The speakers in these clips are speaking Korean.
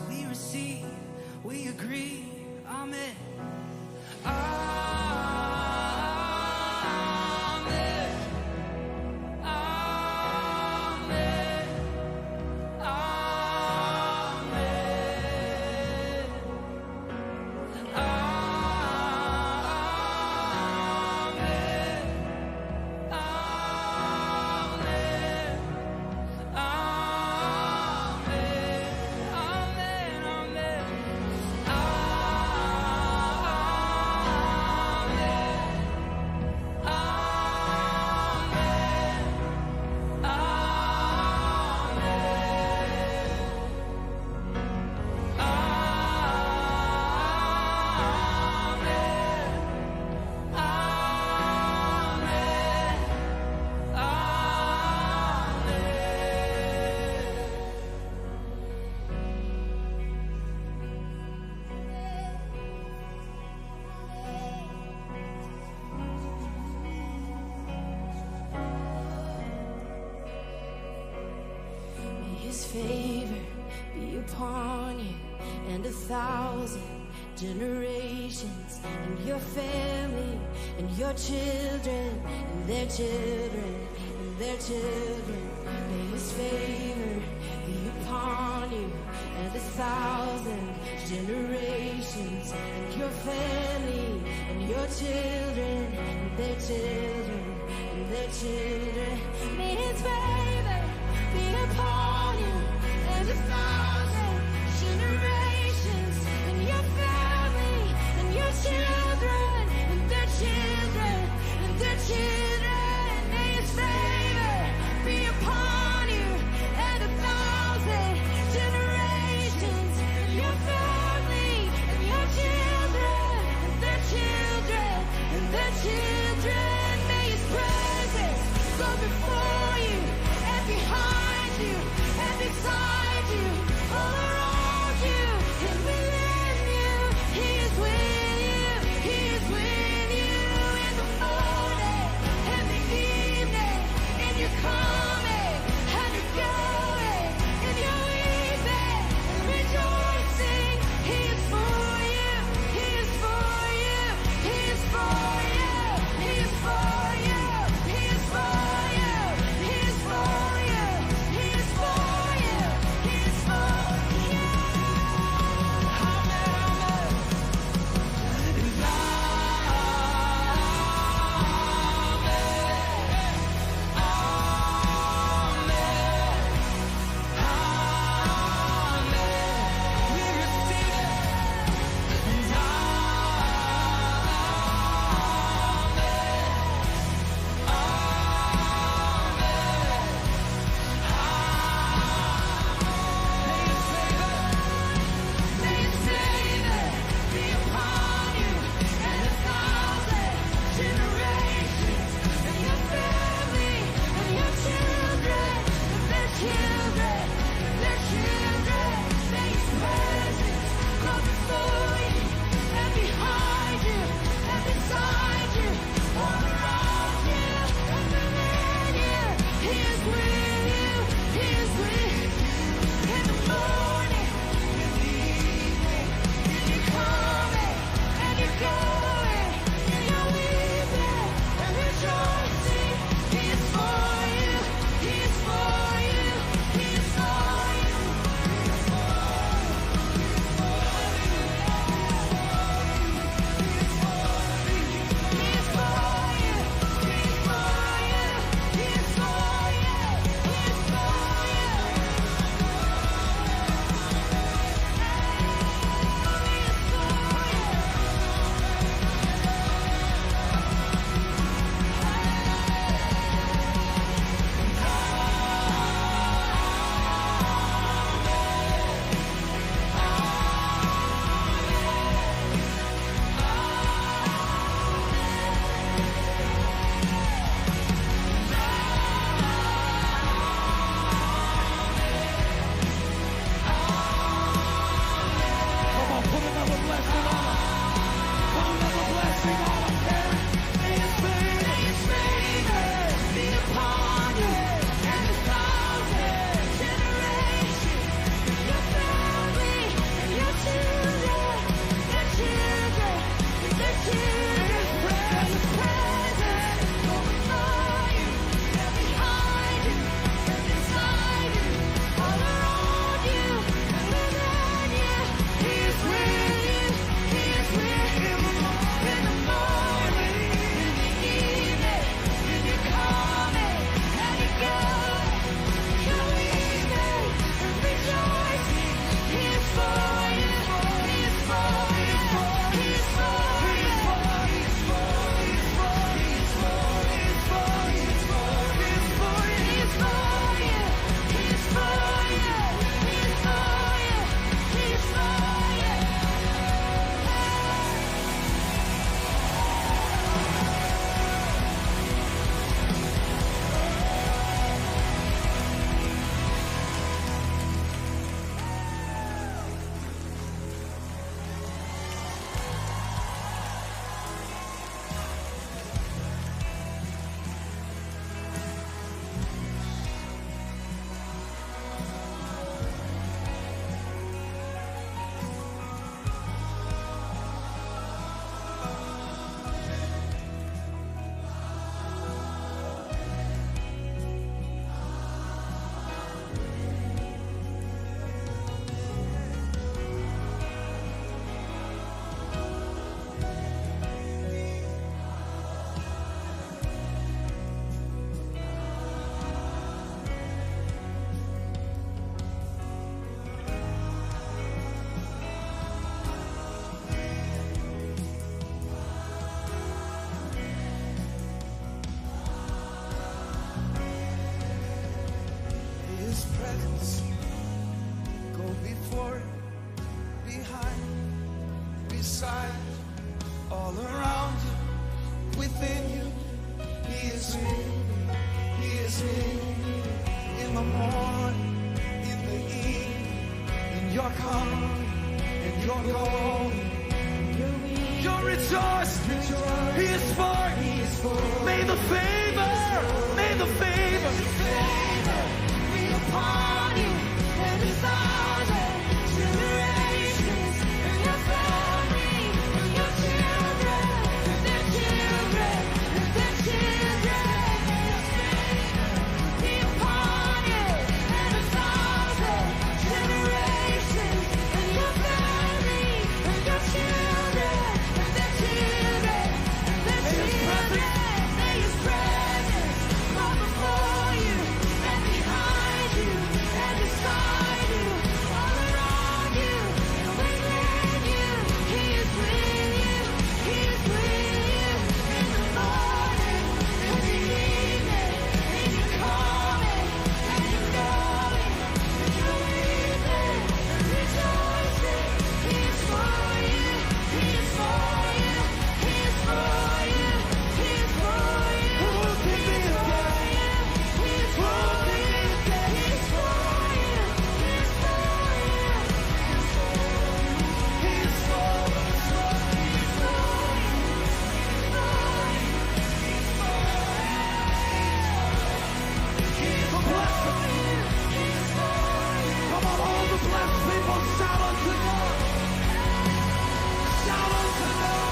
we receive, we agree. Amen. Amen. Amen. His favor be upon you and 1,000 generations, and your family, and your children, and their children, and their children. May His favor be upon you and 1,000 generations, and your family, and your children, and their children, and their children. May His favor be upon you and 1,000 generations, and your family, and your children, and their children, and their children. May His favor be upon you and 1,000 generations, and your family, and your children, and their children, and their children. May His presence go before you and behind you and beside you. Oh, beside you, all around you, within you. He is with you, He is with you. In the morning, in the evening, in your coming, in your going, your rejoicing. He is for you. May the favor, may the favor be upon you and 1,000 generations, and your family, and your children, and their children, and their children. Be upon you and 1,000 generations, and your family, and your children, and their children, and their children. May His presence go before you and behind you and beside you, all around you and within you. He is with you. He is with you in the morning, in the evening, in your coming and your going, in your weeping and rejoicing. He is for you. He is for you. He is for you. He is for you. Who can be against you? He is for you. He is for you. He is for you. He is for us. He is for you. He is for you. He is for you. Come on, all the blessed people, shout unto God. Shout unto God.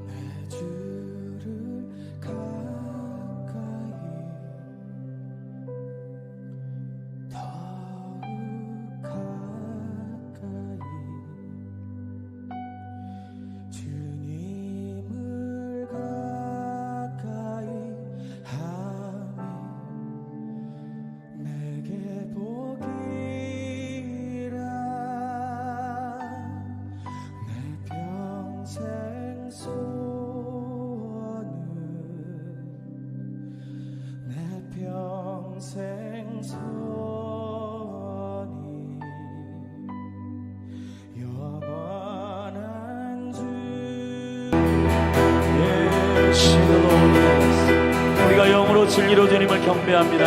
내 주를 가까이 더욱 가까이 주님을 가까이 하며 내게 복이라 내 평생 소원은 내 평생 소원이 영원한 주 우리가 영으로 진리로 주님을 경배합니다.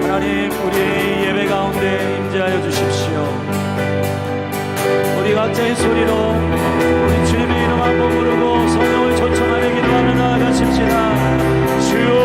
하나님, 우리의 예배 가운데 임재하여 주십시오. 우리 각자의 소리로 우리 주님의 이름 한번 부르고 성령을 초청하며 기도하며 나아가십시다. 주여,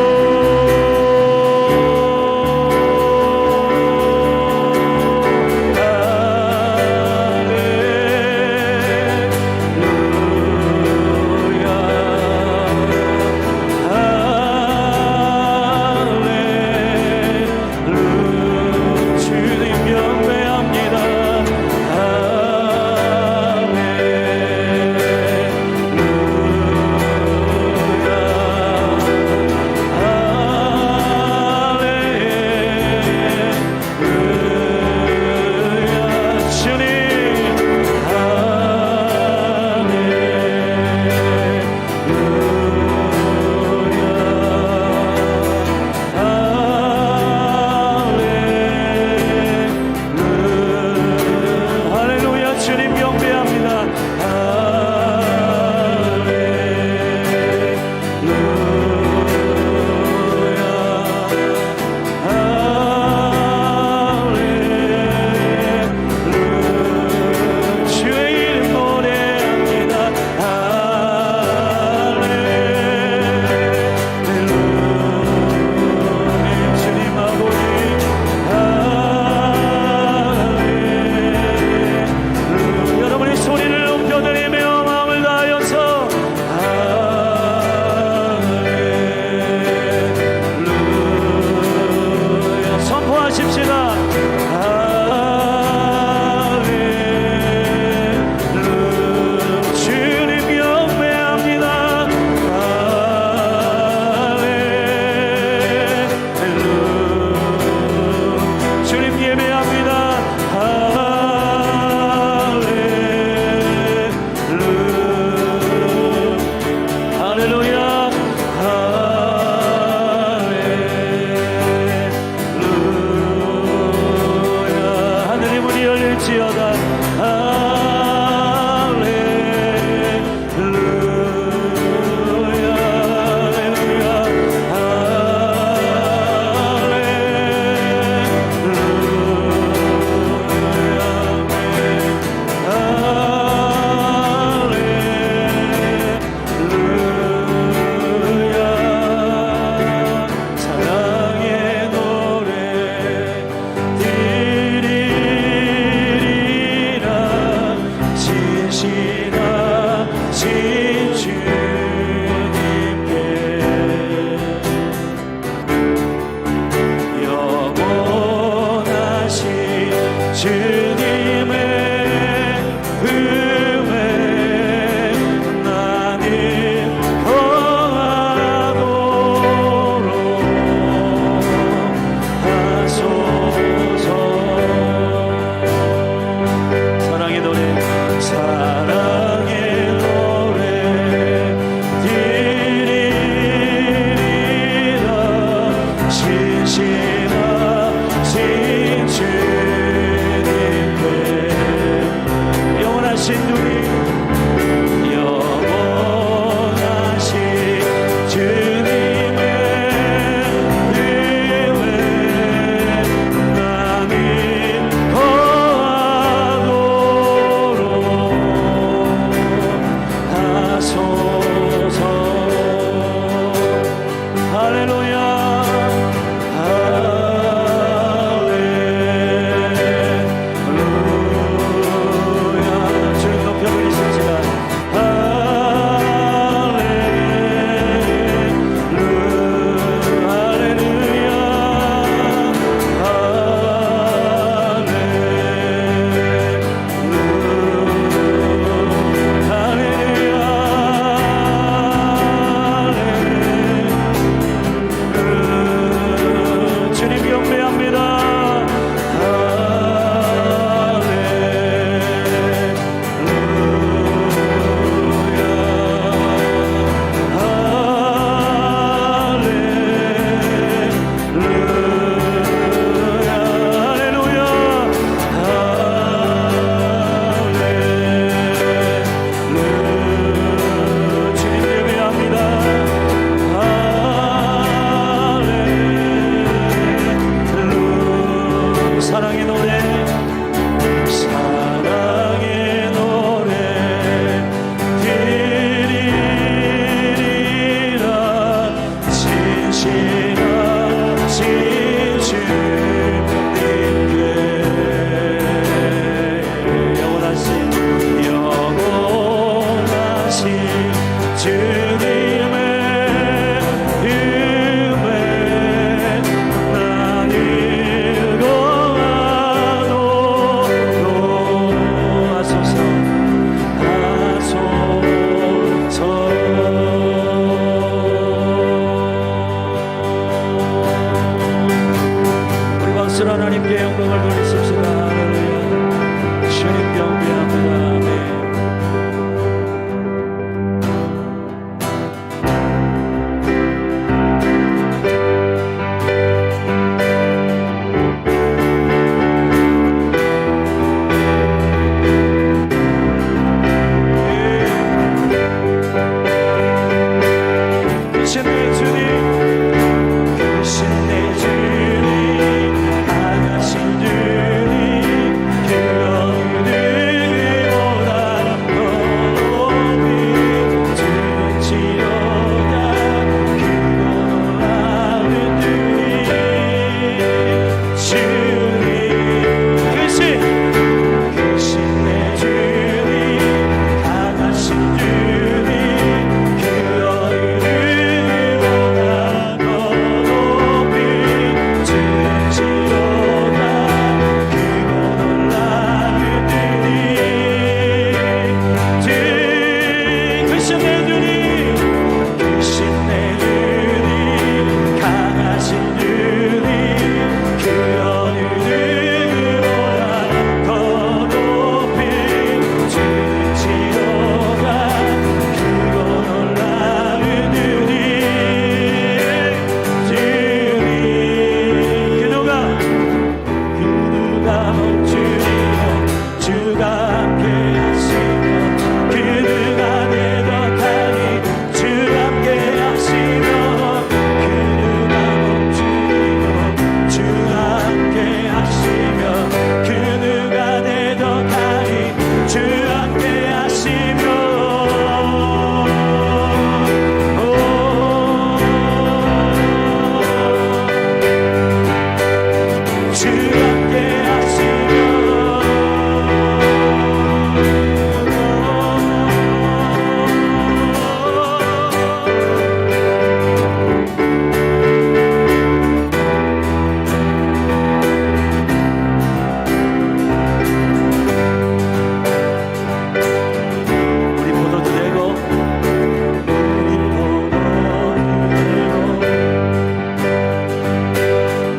것으로 하나님께 영광을 돌리십시다. 할렐루야. 주님 경배합니다. 아멘.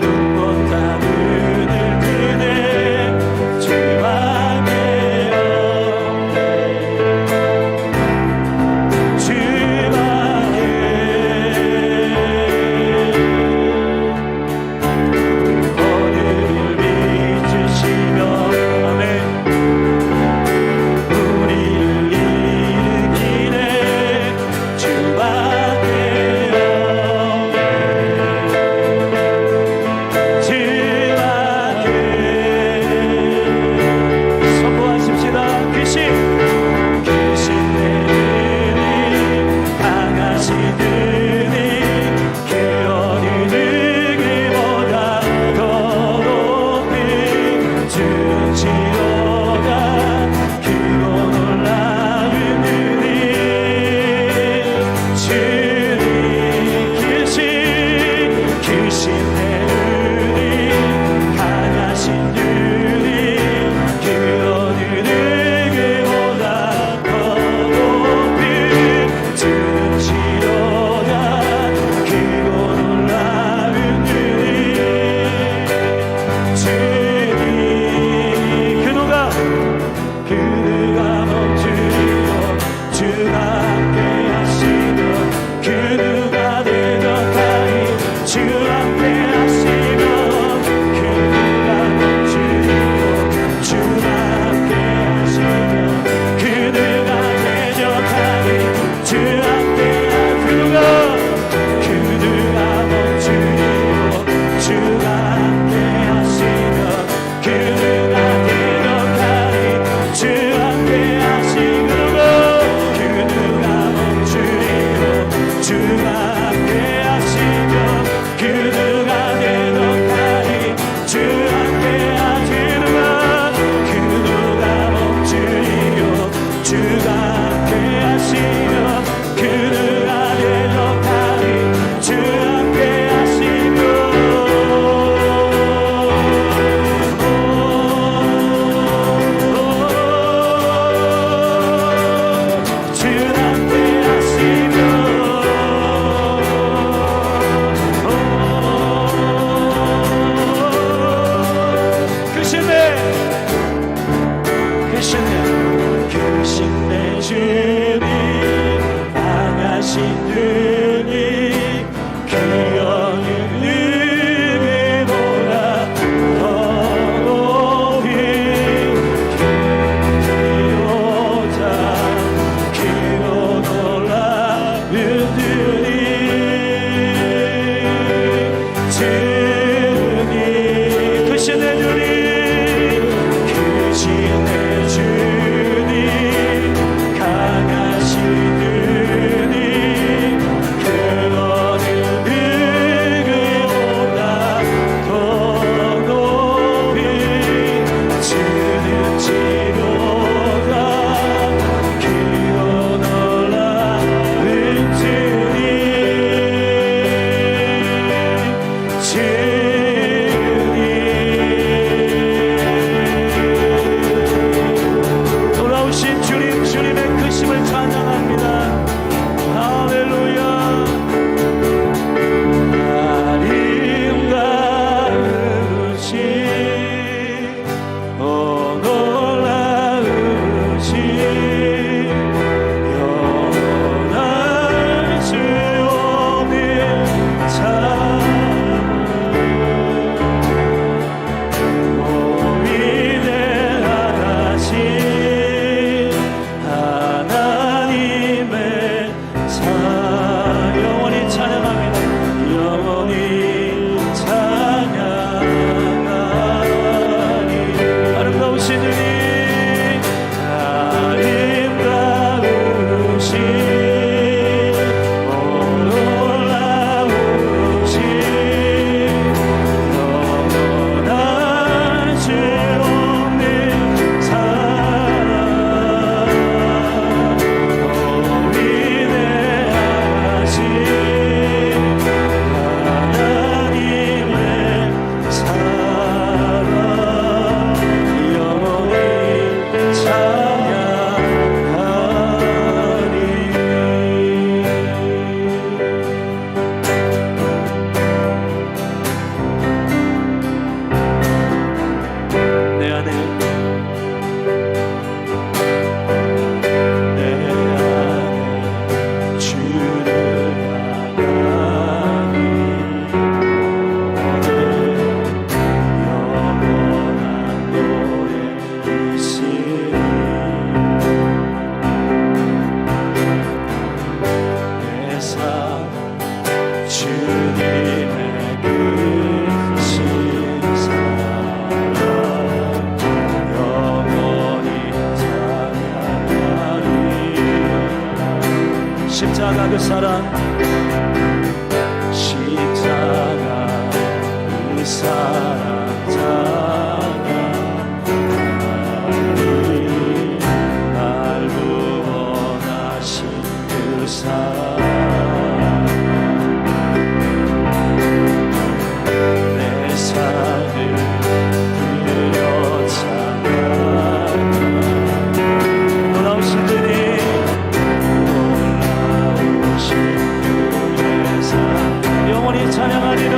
눈먼 다눈을 그 사랑 십자가 그 사랑 하나님 날 구원하신 그 사랑 내 삶을 들여 찬양하며 놀라우신 주님 그의 사랑 영원히 찬양하리라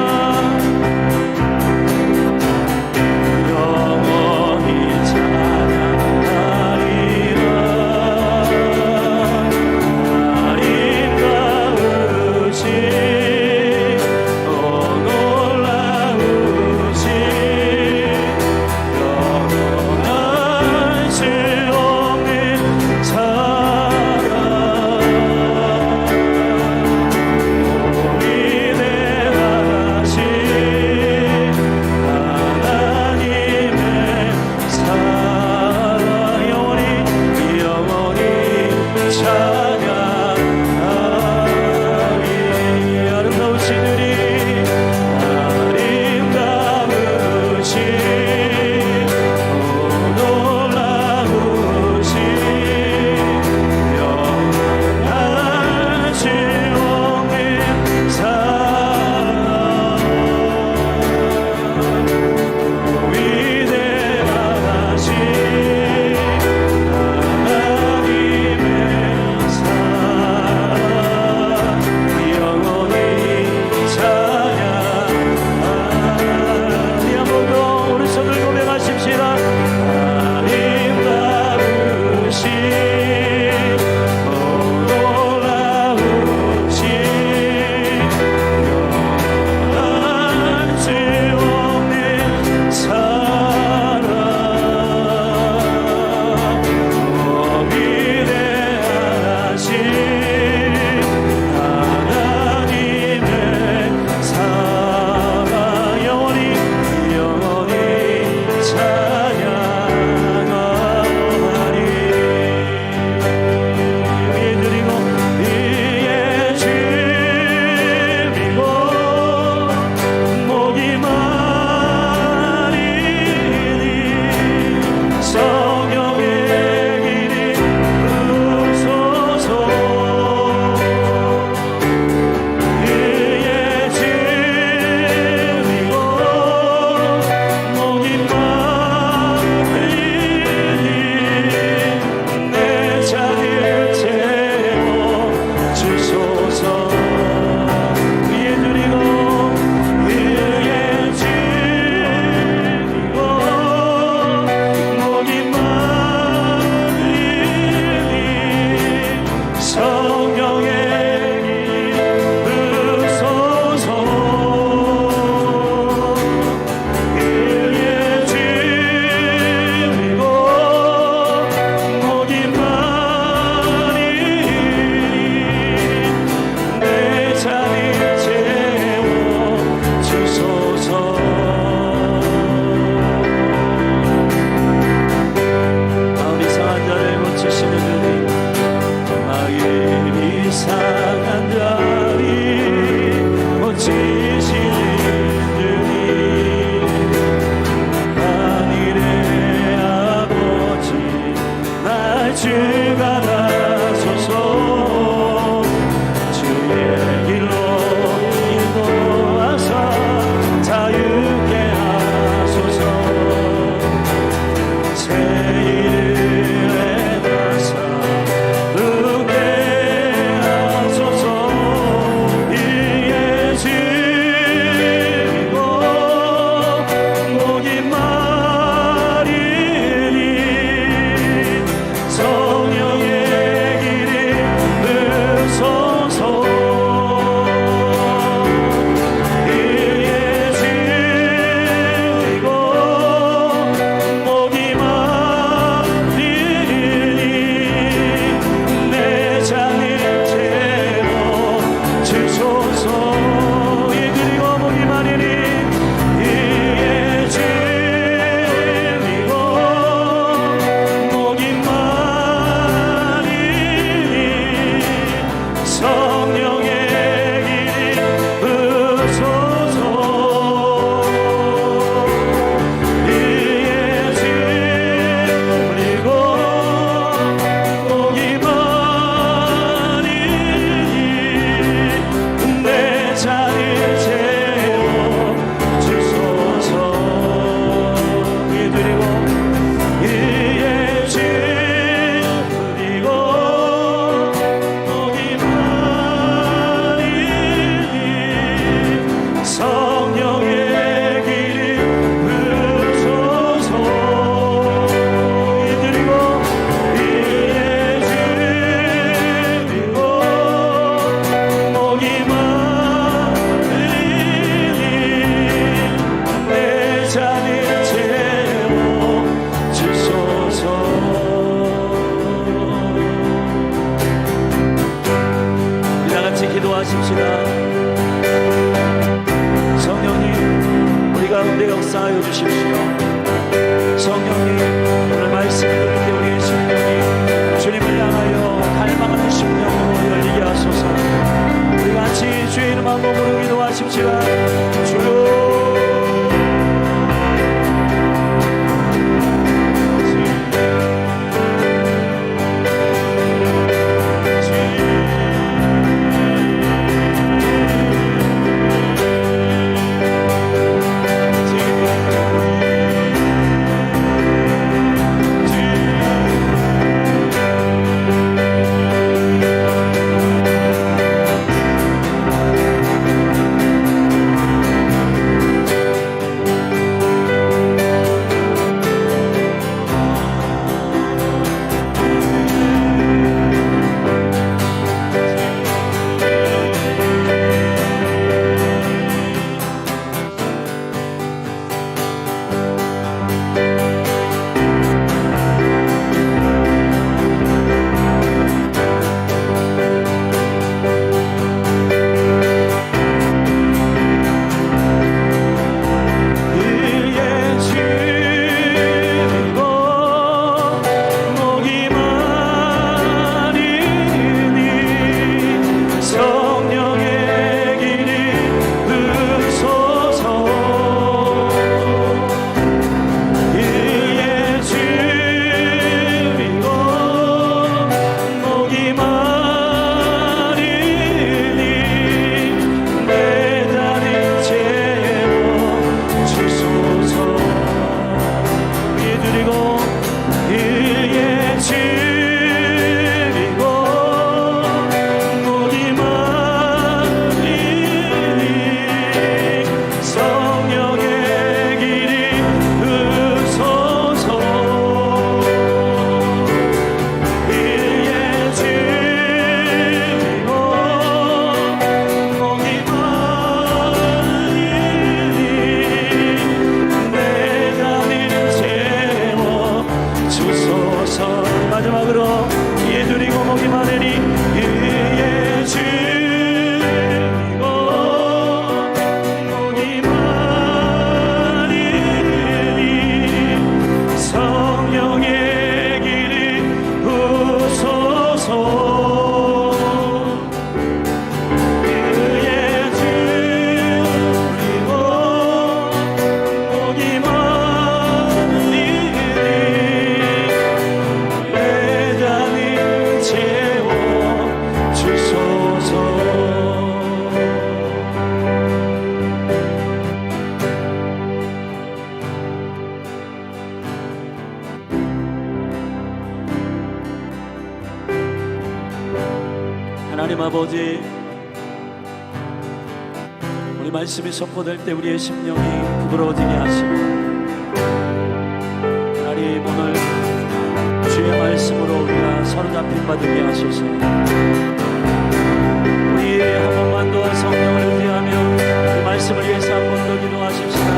가운데 역사하여 주십시오. 성령님, 오늘 말씀을 들을 때 우리의 심령이 주님을 향하여 갈망하는 심령으로 열리게 하소서. 우리 같이 주의 이름 한번 부르고 기도하십시다. 주여. 하나님 아버지, 우리 말씀이 선포될 때 우리의 심령이 부드러워지게 하시고, 하나님 오늘 주의 말씀으로 우리가 사로잡힌 바 되게 하소서. 우리 한 번만 더 성령을 의지하며 그 말씀을 위해서 한 번 더 기도하십시다.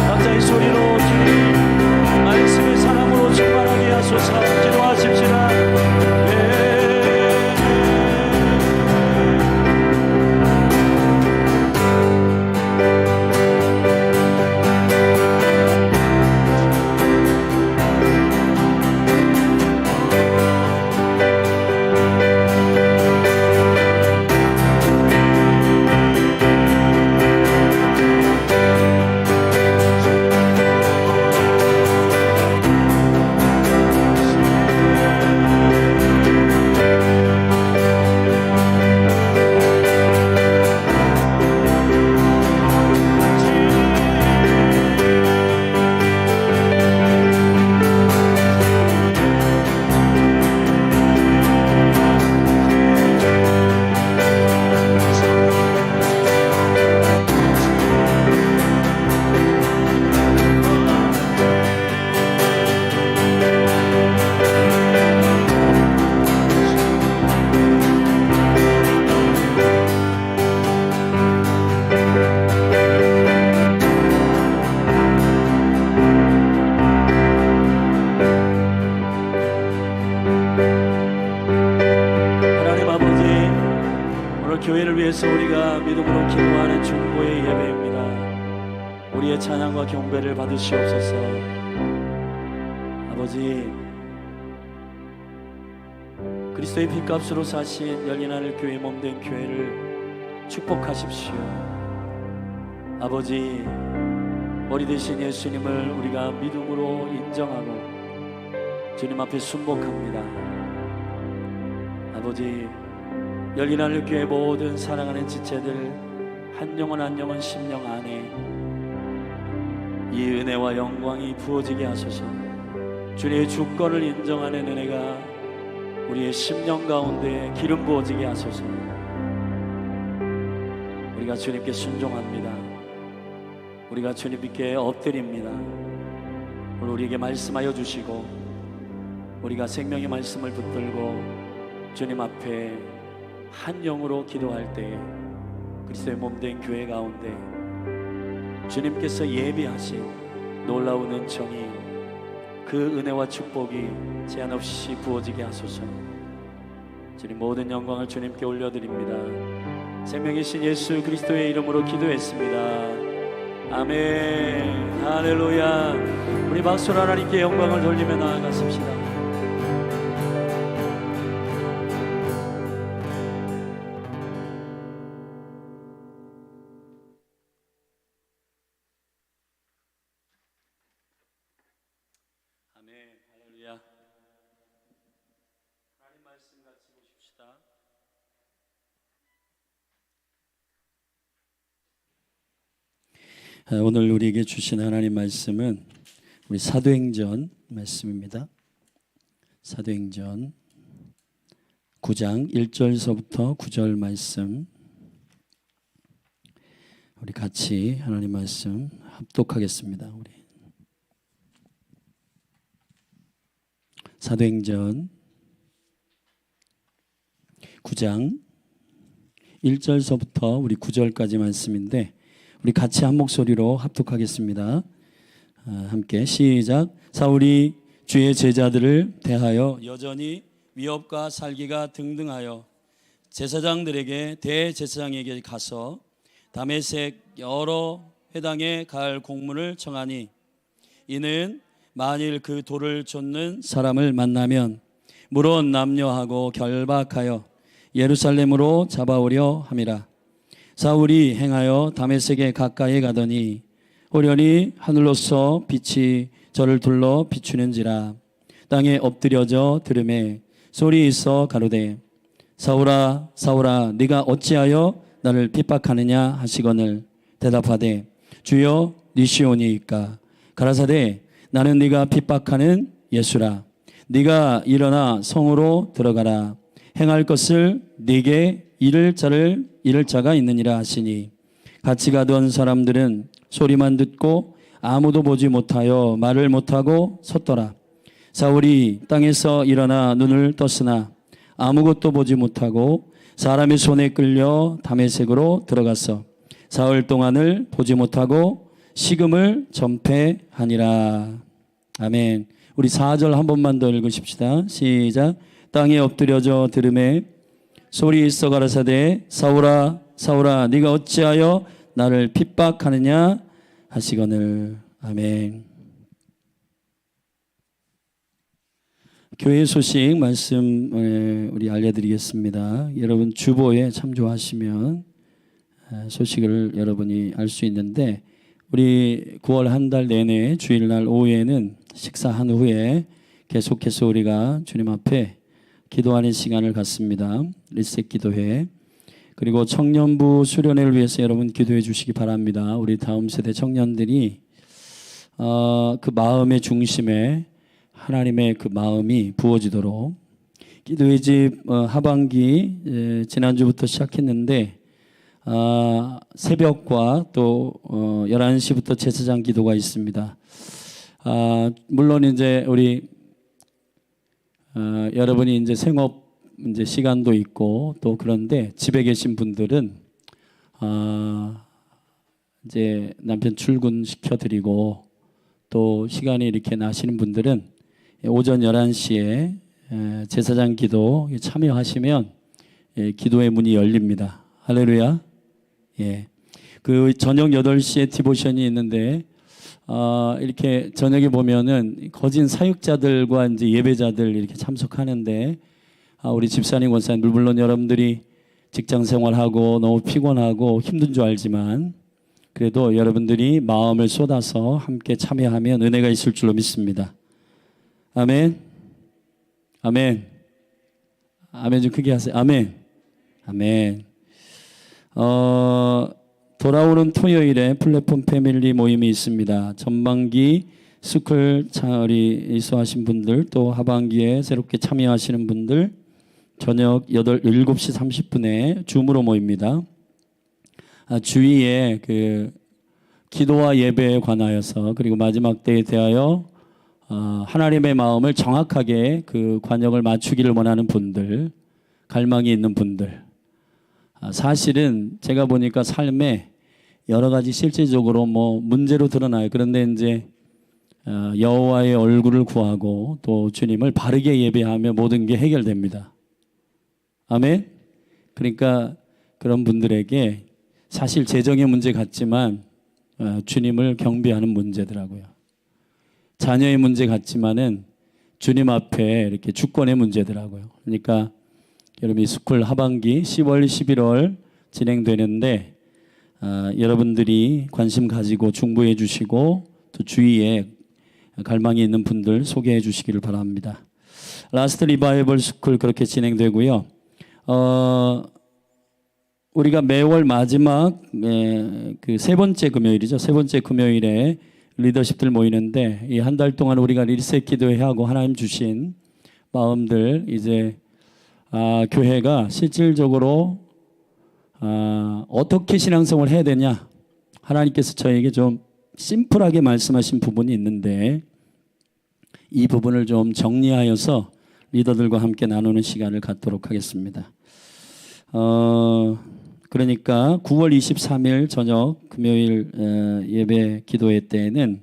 각자의 소리로 주님 말씀의 사랑으로 충만하게 하소서. 기도하십시다. 주의 찬양과 경배를 받으시옵소서. 아버지, 그리스도의 핏값으로 사신 열린하늘 교회 몸된 교회를 축복하십시오. 아버지, 머리 되신 예수님을 우리가 믿음으로 인정하고 주님 앞에 순복합니다. 아버지, 열린하늘 교회 모든 사랑하는 지체들 한 영혼 한 영혼 심령 안에 이 은혜와 영광이 부어지게 하소서. 주님의 주권을 인정하는 은혜가 우리의 심령 가운데 기름 부어지게 하소서. 우리가 주님께 순종합니다. 우리가 주님께 엎드립니다. 오늘 우리에게 말씀하여 주시고 우리가 생명의 말씀을 붙들고 주님 앞에 한 영으로 기도할 때에 그리스도의 몸된 교회 가운데 주님께서 예비하신 놀라운 은총이 그 은혜와 축복이 제한 없이 부어지게 하소서. 주님, 모든 영광을 주님께 올려드립니다. 생명이신 예수 그리스도의 이름으로 기도했습니다. 아멘. 할렐루야. 우리 박수로 하나님께 영광을 돌리며 나아가십시다. 하나님 말씀 같이 보십시다. 오늘 우리에게 주신 하나님 말씀은 우리 사도행전 말씀입니다. 사도행전 9장 1절서부터 9절 말씀, 우리 같이 하나님 말씀 합독하겠습니다. 우리 사도행전 9장 1절서부터 우리 9절까지 말씀인데 우리 같이 한 목소리로 합독하겠습니다. 함께 시작. 사울이 주의 제자들을 대하여 여전히 위협과 살기가 등등하여 제사장들에게 대제사장에게 가서 다메섹 여러 회당에 갈 공문을 청하니 이는 만일 그 돌을 쫓는 사람을 만나면 물론 남녀하고 결박하여 예루살렘으로 잡아오려 함이라. 사울이 행하여 다메섹에 가까이 가더니 호련히 하늘로서 빛이 저를 둘러 비추는지라. 땅에 엎드려져 들음에 소리 있어 가로되 사울아 사울아 네가 어찌하여 나를 핍박하느냐 하시거늘 대답하되 주여 니시오니이까. 가라사대 나는 네가 핍박하는 예수라. 네가 일어나 성으로 들어가라. 행할 것을 네게 이를 자가 있느니라 하시니 같이 가던 사람들은 소리만 듣고 아무도 보지 못하여 말을 못하고 섰더라. 사울이 땅에서 일어나 눈을 떴으나 아무것도 보지 못하고 사람의 손에 끌려 다메섹으로 들어가서 사흘 동안을 보지 못하고 식음을 전폐하니라. 아멘. 우리 4절 한 번만 더 읽으십시다. 시작. 땅에 엎드려져 들음에 소리 있어 가라사대 사울아 사울아 네가 어찌하여 나를 핍박하느냐 하시거늘. 아멘. 교회 소식 말씀 우리 알려드리겠습니다. 여러분 주보에 참조하시면 소식을 여러분이 알 수 있는데 우리 9월 한 달 내내 주일날 오후에는 식사한 후에 계속해서 우리가 주님 앞에 기도하는 시간을 갖습니다. 리셋 기도회. 그리고 청년부 수련회를 위해서 여러분 기도해 주시기 바랍니다. 우리 다음 세대 청년들이 그 마음의 중심에 하나님의 그 마음이 부어지도록 기도의 집 하반기 지난주부터 시작했는데 새벽과 또 11시부터 제사장 기도가 있습니다. 물론 이제 우리 여러분이 이제 생업 이제 시간도 있고 또 그런데 집에 계신 분들은 이제 남편 출근 시켜드리고 또 시간이 이렇게 나시는 분들은 오전 11시에 제사장 기도 참여하시면 기도의 문이 열립니다. 할렐루야. 예. 그 저녁 8시에 디보션이 있는데 이렇게 저녁에 보면은 거진 사역자들과 이제 예배자들 이렇게 참석하는데 우리 집사님, 권사님들 물론 여러분들이 직장 생활하고 너무 피곤하고 힘든 줄 알지만 그래도 여러분들이 마음을 쏟아서 함께 참여하면 은혜가 있을 줄로 믿습니다. 아멘. 아멘. 아멘 좀 크게 하세요. 아멘. 아멘. 돌아오는 토요일에 플랫폼 패밀리 모임이 있습니다. 전반기 스쿨 우리 이수하신 분들 또 하반기에 새롭게 참여하시는 분들 저녁 7시 30분에 줌으로 모입니다. 주위에 그 기도와 예배에 관하여서 그리고 마지막 때에 대하여 하나님의 마음을 정확하게 그 관역을 맞추기를 원하는 분들, 갈망이 있는 분들. 사실은 제가 보니까 삶에 여러 가지 실질적으로 뭐 문제로 드러나요. 그런데 이제 여호와의 얼굴을 구하고 또 주님을 바르게 예배하며 모든 게 해결됩니다. 아멘. 그러니까 그런 분들에게 사실 재정의 문제 같지만 주님을 경배하는 문제더라고요. 자녀의 문제 같지만은 주님 앞에 이렇게 주권의 문제더라고요. 그러니까 여러분 이 스쿨 하반기 10월, 11월 진행되는데 여러분들이 관심 가지고 중보해 주시고 또 주위에 갈망이 있는 분들 소개해 주시기를 바랍니다. 라스트 리바이벌 스쿨 그렇게 진행되고요. 우리가 매월 마지막 그 세 번째 금요일이죠. 세 번째 금요일에 리더십들 모이는데 이 한 달 동안 우리가 리셋 기도회하고 하나님 주신 마음들 이제 교회가 실질적으로 어떻게 신앙생활을 해야 되냐 하나님께서 저에게 좀 심플하게 말씀하신 부분이 있는데 이 부분을 좀 정리하여서 리더들과 함께 나누는 시간을 갖도록 하겠습니다. 그러니까 9월 23일 저녁 금요일 예배 기도회 때에는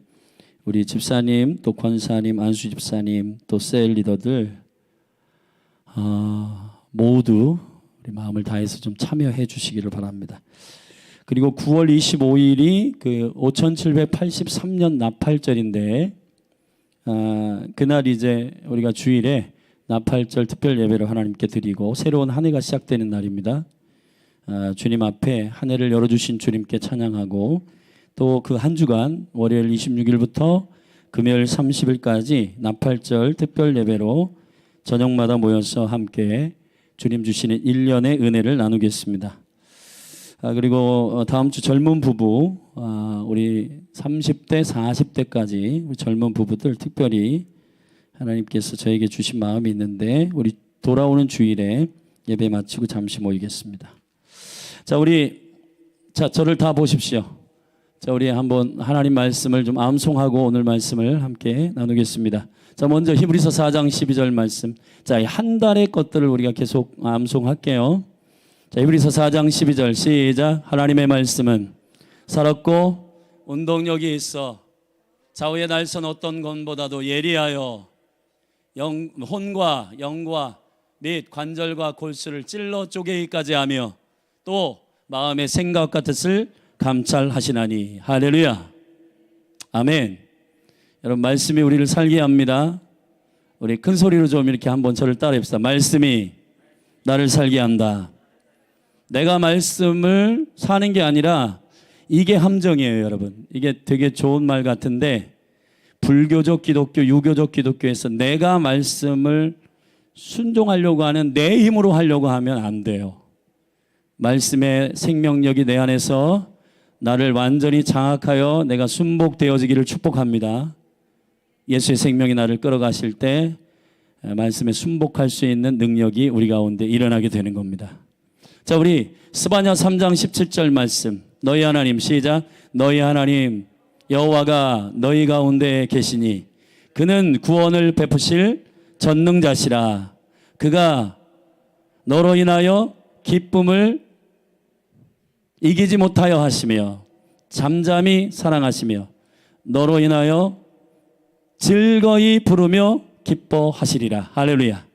우리 집사님 또 권사님 안수 집사님 또 셀 리더들 모두 우리 마음을 다해서 좀 참여해 주시기를 바랍니다. 그리고 9월 25일이 그 5783년 나팔절인데 그날 이제 우리가 주일에 나팔절 특별 예배를 하나님께 드리고 새로운 한 해가 시작되는 날입니다. 주님 앞에 한 해를 열어주신 주님께 찬양하고 또 그 한 주간 월요일 26일부터 금요일 30일까지 나팔절 특별 예배로 저녁마다 모여서 함께 주님 주시는 1년의 은혜를 나누겠습니다. 그리고 다음 주 젊은 부부 우리 30대 40대까지 우리 젊은 부부들 특별히 하나님께서 저에게 주신 마음이 있는데 우리 돌아오는 주일에 예배 마치고 잠시 모이겠습니다. 자, 저를 다 보십시오. 자, 우리 한번 하나님 말씀을 좀 암송하고 오늘 말씀을 함께 나누겠습니다. 자, 먼저 히브리서 4장 12절 말씀. 자, 한 달의 것들을 우리가 계속 암송할게요. 자, 히브리서 4장 12절 시작. 하나님의 말씀은 살았고 운동력이 있어 좌우의 날선 어떤 것보다도 예리하여 혼과 영과 및 관절과 골수를 찔러 쪼개기까지 하며 또 마음의 생각과 뜻을 감찰하시나니. 할렐루야. 아멘. 여러분 말씀이 우리를 살게 합니다. 우리 큰 소리로 좀 이렇게 한번 저를 따라해 봅시다. 말씀이 나를 살게 한다. 내가 말씀을 사는 게 아니라 이게 함정이에요, 여러분. 이게 되게 좋은 말 같은데 불교적 기독교, 유교적 기독교에서 내가 말씀을 순종하려고 하는 내 힘으로 하려고 하면 안 돼요. 말씀의 생명력이 내 안에서 나를 완전히 장악하여 내가 순복되어지기를 축복합니다. 예수의 생명이 나를 끌어가실 때 말씀에 순복할 수 있는 능력이 우리 가운데 일어나게 되는 겁니다. 자, 우리 스바냐 3장 17절 말씀. 너희 하나님 시작. 너희 하나님 여호와가 너희 가운데 계시니 그는 구원을 베푸실 전능자시라. 그가 너로 인하여 기쁨을 이기지 못하여 하시며 잠잠히 사랑하시며 너로 인하여 즐거이 부르며 기뻐하시리라. 할렐루야.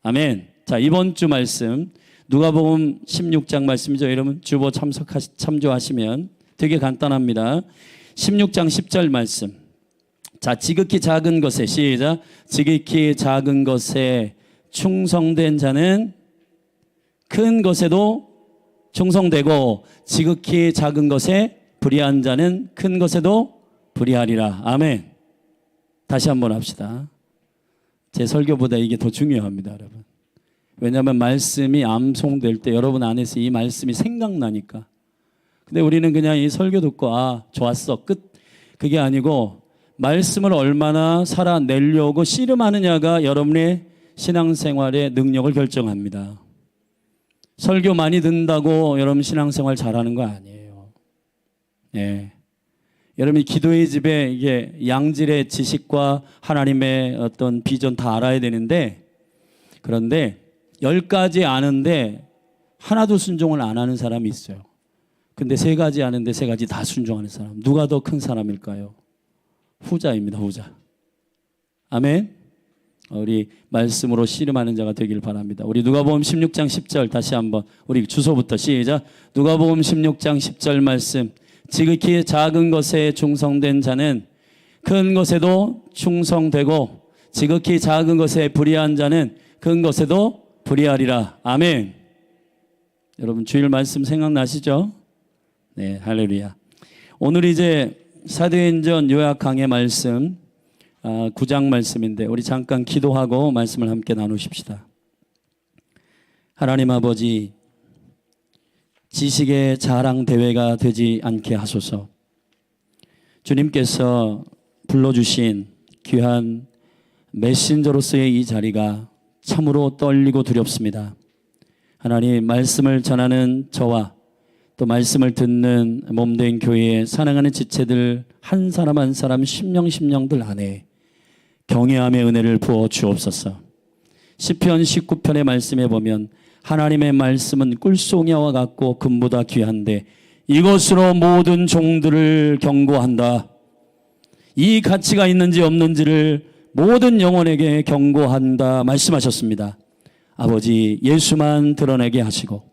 아멘. 자, 이번 주 말씀 누가복음 16장 말씀이죠. 여러분 주보 참조하시면 되게 간단합니다. 16장 10절 말씀. 자, 지극히 작은 것에 시작. 지극히 작은 것에 충성된 자는 큰 것에도 충성되고 지극히 작은 것에 불의한 자는 큰 것에도 불의하리라. 아멘. 다시 한번 합시다. 제 설교보다 이게 더 중요합니다, 여러분. 왜냐하면 말씀이 암송될 때 여러분 안에서 이 말씀이 생각나니까. 근데 우리는 그냥 이 설교 듣고 아 좋았어 끝. 그게 아니고 말씀을 얼마나 살아내려고 씨름하느냐가 여러분의 신앙생활의 능력을 결정합니다. 설교 많이 듣는다고 여러분 신앙생활 잘하는 거 아니에요. 예. 여러분이 기도의 집에 이게 양질의 지식과 하나님의 어떤 비전 다 알아야 되는데, 그런데 10가지 아는데 하나도 순종을 안 하는 사람이 있어요. 근데 3가지 아는데 3가지 다 순종하는 사람. 누가 더 큰 사람일까요? 후자입니다. 후자. 아멘. 우리 말씀으로 씨름하는 자가 되길 바랍니다. 우리 누가복음 16장 10절 다시 한번 우리 주소부터 시작. 누가복음 16장 10절 말씀. 지극히 작은 것에 충성된 자는 큰 것에도 충성되고 지극히 작은 것에 불의한 자는 큰 것에도 불의하리라. 아멘. 여러분 주일 말씀 생각나시죠? 네, 할렐루야. 오늘 이제 사도행전 요약 강해 말씀 9장 말씀인데 우리 잠깐 기도하고 말씀을 함께 나누십시다. 하나님 아버지, 지식의 자랑 대회가 되지 않게 하소서. 주님께서 불러주신 귀한 메신저로서의 이 자리가 참으로 떨리고 두렵습니다. 하나님, 말씀을 전하는 저와 또 말씀을 듣는 몸된 교회에 사랑하는 지체들 한 사람 한 사람 심령들 안에 경외함의 은혜를 부어 주옵소서. 시편 19편의 말씀에 보면 하나님의 말씀은 꿀송이와 같고 금보다 귀한데 이것으로 모든 종들을 경고한다. 이 가치가 있는지 없는지를 모든 영혼에게 경고한다 말씀하셨습니다. 아버지, 예수만 드러내게 하시고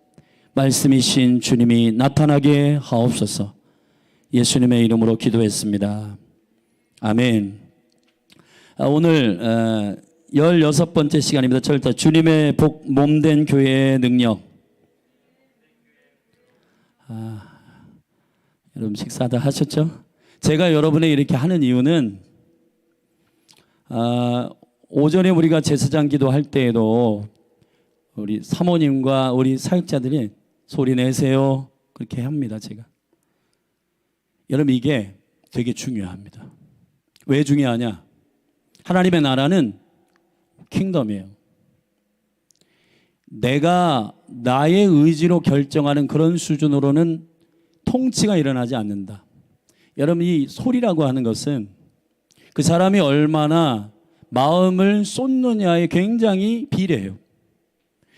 말씀이신 주님이 나타나게 하옵소서. 예수님의 이름으로 기도했습니다. 아멘. 오늘 16번째 시간입니다. 절대 주님의 복 몸된 교회의 능력. 여러분 식사 다 하셨죠? 제가 여러분의 이렇게 하는 이유는 오전에 우리가 제사장 기도할 때에도 우리 사모님과 우리 사역자들이 소리 내세요 그렇게 합니다. 제가 여러분 이게 되게 중요합니다. 왜 중요하냐? 하나님의 나라는 킹덤이에요. 내가 나의 의지로 결정하는 그런 수준으로는 통치가 일어나지 않는다. 여러분 이 소리라고 하는 것은 그 사람이 얼마나 마음을 쏟느냐에 굉장히 비례해요.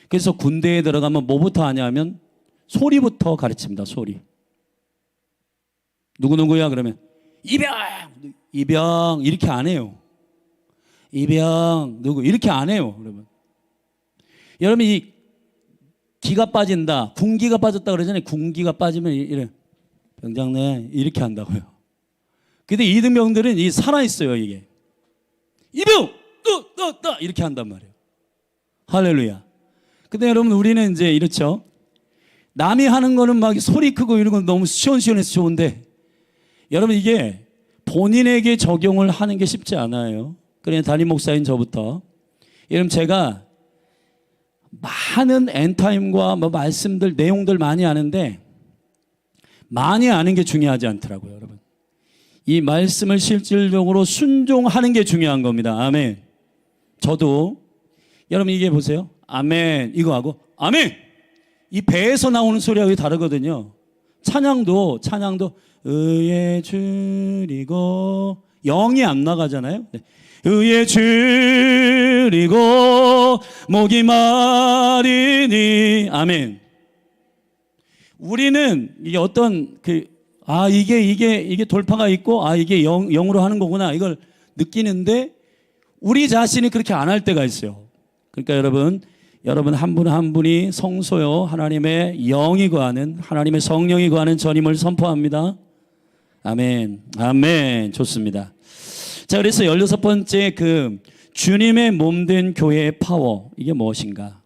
그래서 군대에 들어가면 뭐부터 하냐면 소리부터 가르칩니다. 소리. 누구누구야 그러면 이병 이렇게 안 해요. 이병 누구 이렇게 안 해요. 여러분 이 기가 빠진다, 군기가 빠졌다 그러잖아요. 군기가 빠지면 이래 병장네 이렇게 한다고요. 근데 이등병들은 이 살아 있어요. 이게 이병 너 이렇게 한단 말이에요. 할렐루야. 근데 여러분 우리는 이제 이렇죠. 남이 하는 거는 막 소리 크고 이런 건 너무 시원시원해서 좋은데 여러분 이게 본인에게 적용을 하는 게 쉽지 않아요. 그래 담임 목사인 저부터 여러분 제가 많은 엔타임과 뭐 말씀들 내용들 많이 아는데 많이 아는 게 중요하지 않더라고요. 여러분 이 말씀을 실질적으로 순종하는 게 중요한 겁니다. 아멘. 저도 여러분 이게 보세요. 아멘 이거 하고 아멘 이 배에서 나오는 소리하고 다르거든요. 찬양도 의에 줄이고 영이 안 나가잖아요. 의에 줄이고 목이 마리니 아멘. 우리는 이게 어떤 이게 돌파가 있고 이게 영으로 하는 거구나 이걸 느끼는데 우리 자신이 그렇게 안 할 때가 있어요. 그러니까 여러분 여러분 한 분 한 분이 성소요 하나님의 영이 거하는 하나님의 성령이 거하는 전임을 선포합니다. 아멘. 아멘. 좋습니다. 자, 그래서 16번째 그 주님의 몸된 교회의 파워, 이게 무엇인가?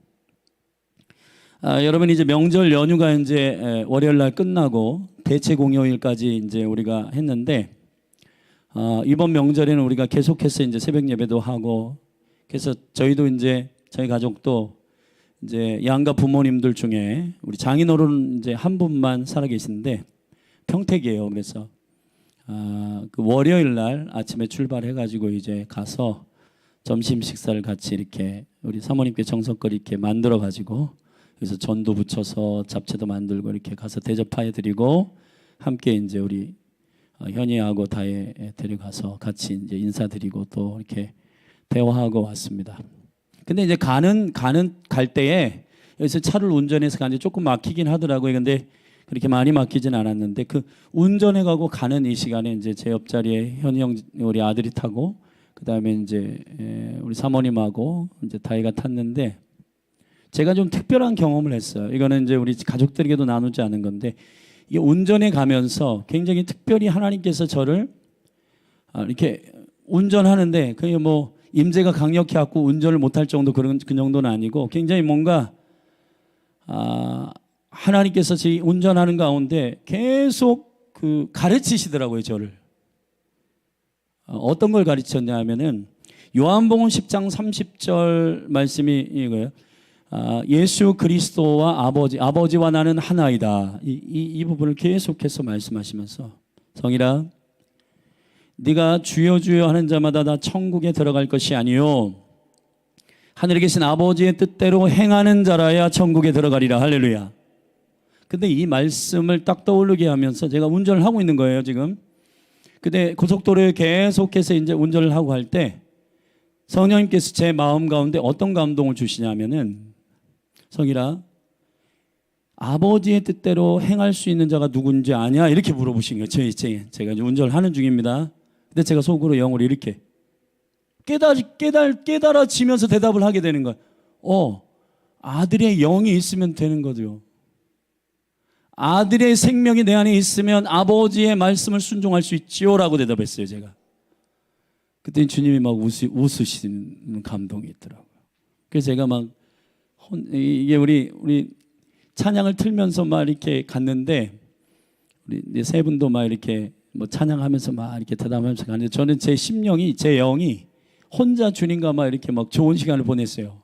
여러분 이제 명절 연휴가 이제 월요일 날 끝나고 대체 공휴일까지 이제 우리가 했는데 이번 명절에는 우리가 계속해서 이제 새벽 예배도 하고, 그래서 저희도 이제 저희 가족도 이제 양가 부모님들 중에 우리 장인어른 이제 한 분만 살아 계시는데 평택이에요. 그래서 그 월요일 날 아침에 출발해 가지고 이제 가서 점심 식사를 같이 이렇게 우리 사모님께 정성껏 이렇게 만들어 가지고, 그래서 전도 붙여서 잡채도 만들고 이렇게 가서 대접하여 드리고, 함께 이제 우리 현이하고 다혜 데려가서 같이 이제 인사드리고 또 이렇게 대화하고 왔습니다. 근데 이제 갈 때에 여기서 차를 운전해서 가는데 조금 막히긴 하더라고요. 근데 그렇게 많이 막히진 않았는데 그 운전해 가고 가는 이 시간에 이제 제 옆자리에 현이 형 우리 아들이 타고, 그다음에 이제 우리 사모님하고 이제 다혜가 탔는데, 제가 좀 특별한 경험을 했어요. 이거는 이제 우리 가족들에게도 나누지 않은 건데, 이 운전해 가면서 굉장히 특별히 하나님께서 저를 이렇게 운전하는데, 그게 뭐 임재가 강력해 갖고 운전을 못할 정도 그 정도는 아니고, 굉장히 뭔가 하나님께서 제 운전하는 가운데 계속 그 가르치시더라고요, 저를. 어떤 걸 가르쳤냐 하면은 요한복음 10장 30절 말씀이 이거예요. 예수 그리스도와 아버지와 나는 하나이다. 이 부분을 계속해서 말씀하시면서, 성이라 네가 주여 주여 하는 자마다 다 천국에 들어갈 것이 아니요 하늘에 계신 아버지의 뜻대로 행하는 자라야 천국에 들어가리라. 할렐루야. 근데 이 말씀을 딱 떠오르게 하면서 제가 운전을 하고 있는 거예요, 지금. 근데 고속도로에 계속해서 이제 운전을 하고 할 때 성령님께서 제 마음 가운데 어떤 감동을 주시냐면은, 성이라 아버지의 뜻대로 행할 수 있는 자가 누군지 아냐? 이렇게 물어보신 거예요. 제가 이제 운전을 하는 중입니다. 근데 제가 속으로 영어로 이렇게 깨달아지면서 대답을 하게 되는 거예요. 아들의 영이 있으면 되는 거죠. 아들의 생명이 내 안에 있으면 아버지의 말씀을 순종할 수 있지요 라고 대답했어요, 제가. 그때 주님이 막 웃으시는 감동이 있더라고요. 그래서 제가 막 이게 우리 찬양을 틀면서 막 이렇게 갔는데, 우리 세 분도 막 이렇게 뭐 찬양하면서 막 이렇게 대담하면서 갔는데, 저는 제 심령이, 제 영이 혼자 주님과 막 이렇게 막 좋은 시간을 보냈어요.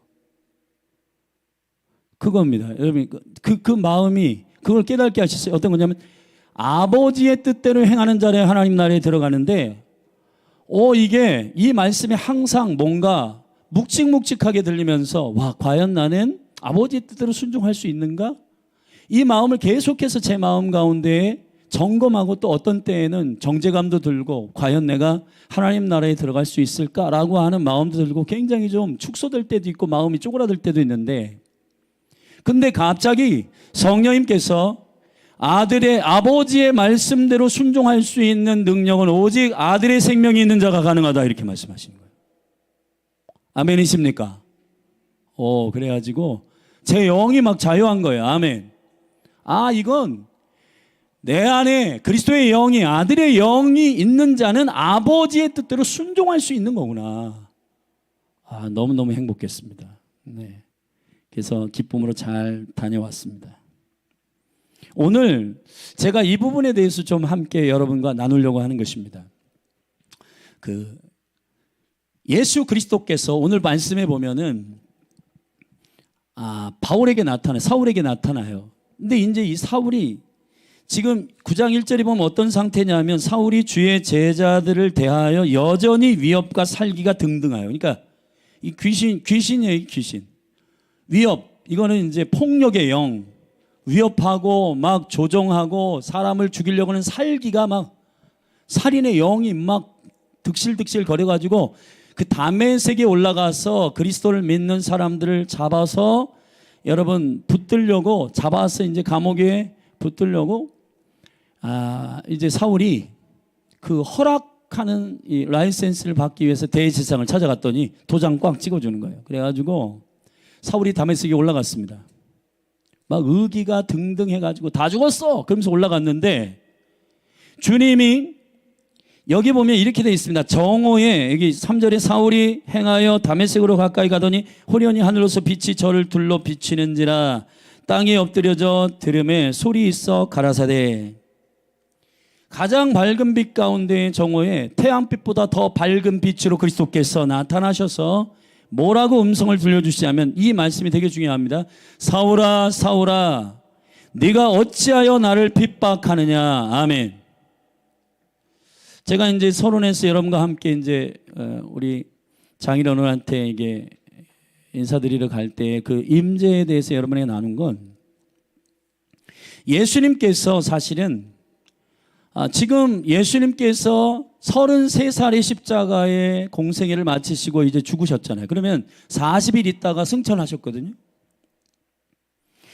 그겁니다. 여러분, 그 마음이 그걸 깨닫게 하셨어요. 어떤 거냐면, 아버지의 뜻대로 행하는 자를 하나님 나라에 들어가는데, 이게 이 말씀이 항상 뭔가 묵직묵직하게 들리면서, 와, 과연 나는 아버지의 뜻대로 순종할 수 있는가? 이 마음을 계속해서 제 마음 가운데 점검하고, 또 어떤 때에는 정죄감도 들고, 과연 내가 하나님 나라에 들어갈 수 있을까라고 하는 마음도 들고, 굉장히 좀 축소될 때도 있고 마음이 쪼그라들 때도 있는데, 근데 갑자기 성령님께서 아버지의 말씀대로 순종할 수 있는 능력은 오직 아들의 생명이 있는 자가 가능하다, 이렇게 말씀하시는 거예요. 아멘이십니까? 그래가지고 제 영이 막 자유한 거예요. 아멘. 이건 내 안에 그리스도의 영이, 아들의 영이 있는 자는 아버지의 뜻대로 순종할 수 있는 거구나. 너무너무 행복했습니다. 네. 그래서 기쁨으로 잘 다녀왔습니다. 오늘 제가 이 부분에 대해서 좀 함께 여러분과 나누려고 하는 것입니다. 예수 그리스도께서 오늘 말씀해 보면은 사울에게 나타나요. 근데 이제 이 사울이 지금 9장 1절에 보면 어떤 상태냐면, 사울이 주의 제자들을 대하여 여전히 위협과 살기가 등등하여. 그러니까 이 귀신이에요, 귀신. 위협, 이거는 이제 폭력의 영, 위협하고 막 조종하고 사람을 죽이려고 하는 살기가 막 살인의 영이 막 득실득실 거려가지고 그 다메섹에 올라가서 그리스도를 믿는 사람들을 잡아서 여러분 붙들려고, 잡아서 이제 감옥에 붙들려고 이제 사울이 그 허락하는 이 라이센스를 받기 위해서 대제사장을 찾아갔더니 도장 꽉 찍어주는 거예요. 그래가지고 사울이 다메섹에 올라갔습니다. 막 의기가 등등 해가지고 다 죽었어 그러면서 올라갔는데 주님이 여기 보면 이렇게 되어 있습니다. 정오에 여기 3절에 사울이 행하여 다메섹으로 가까이 가더니 호련히 하늘로서 빛이 저를 둘러 비치는지라 땅에 엎드려져 들음에 소리 있어 가라사대. 가장 밝은 빛 가운데 정오에 태양빛보다 더 밝은 빛으로 그리스도께서 나타나셔서 뭐라고 음성을 들려주시냐면 이 말씀이 되게 중요합니다. 사울아 사울아 네가 어찌하여 나를 핍박하느냐. 아멘. 제가 이제 서론에서 여러분과 함께 이제 우리 장일어른한테 이게 인사드리러 갈 때 그 임재에 대해서 여러분에게 나눈 건 예수님께서 사실은 지금 예수님께서 33살의 십자가의 공생애를 마치시고 이제 죽으셨잖아요. 그러면 40일 있다가 승천하셨거든요.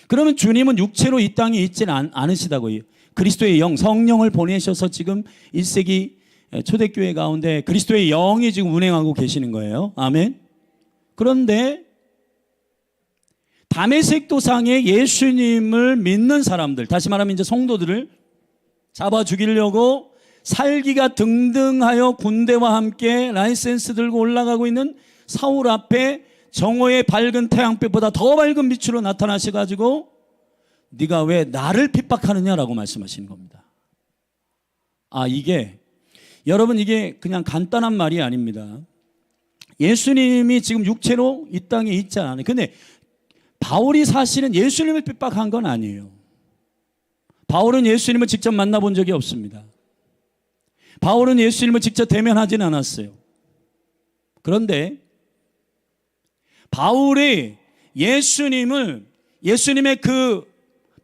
그러면 주님은 육체로 이 땅에 있지는 않으시다고요. 그리스도의 영, 성령을 보내셔서 지금 1세기 초대교회 가운데 그리스도의 영이 지금 운행하고 계시는 거예요. 아멘. 그런데 다메섹 도상에 예수님을 믿는 사람들, 다시 말하면 이제 성도들을 잡아 죽이려고 살기가 등등하여 군대와 함께 라이센스 들고 올라가고 있는 사울 앞에 정오의 밝은 태양빛보다 더 밝은 빛으로 나타나셔가지고 네가 왜 나를 핍박하느냐라고 말씀하시는 겁니다. 이게 여러분 이게 그냥 간단한 말이 아닙니다. 예수님이 지금 육체로 이 땅에 있지 않아요. 근데 바울이 사실은 예수님을 핍박한 건 아니에요. 바울은 예수님을 직접 만나본 적이 없습니다. 바울은 예수님을 직접 대면하지는 않았어요. 그런데 바울이 예수님의 그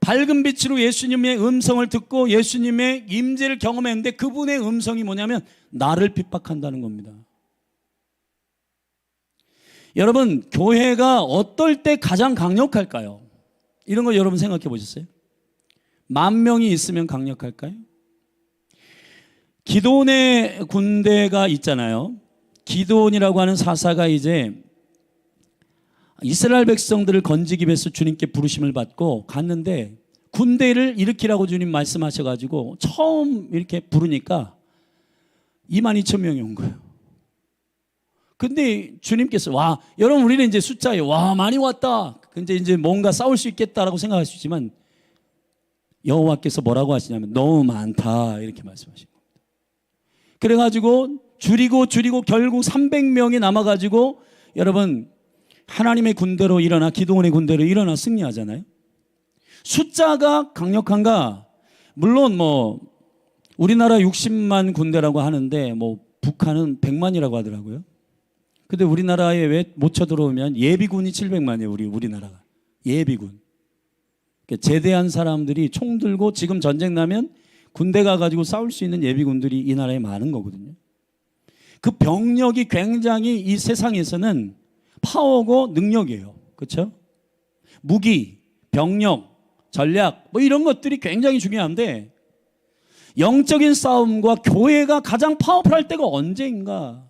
밝은 빛으로 예수님의 음성을 듣고 예수님의 임재를 경험했는데 그분의 음성이 뭐냐면 나를 핍박한다는 겁니다. 여러분 교회가 어떨 때 가장 강력할까요? 이런 거 여러분 생각해 보셨어요? 10,000명이 있으면 강력할까요? 기드온의 군대가 있잖아요. 기드온이라고 하는 사사가 이제 이스라엘 백성들을 건지기 위해서 주님께 부르심을 받고 갔는데 군대를 일으키라고 주님 말씀하셔가지고 처음 이렇게 부르니까 22,000명이 온 거예요. 근데 주님께서 여러분 우리는 이제 숫자에 많이 왔다. 근데 이제 뭔가 싸울 수 있겠다라고 생각할 수 있지만 여호와께서 뭐라고 하시냐면 너무 많다 이렇게 말씀하신 겁니다. 그래가지고 줄이고 결국 300명이 남아가지고 여러분 하나님의 군대로 일어나 기드온의 군대로 일어나 승리하잖아요. 숫자가 강력한가? 물론 우리나라 60만 군대라고 하는데 북한은 100만이라고 하더라고요. 근데 우리나라에 왜 못 쳐들어오면 예비군이 700만이에요. 우리나라가 예비군. 제대한 사람들이 총 들고 지금 전쟁 나면 군대 가가지고 싸울 수 있는 예비군들이 이 나라에 많은 거거든요. 그 병력이 굉장히 이 세상에서는 파워고 능력이에요. 그렇죠? 무기, 병력, 전략 이런 것들이 굉장히 중요한데 영적인 싸움과 교회가 가장 파워풀할 때가 언제인가?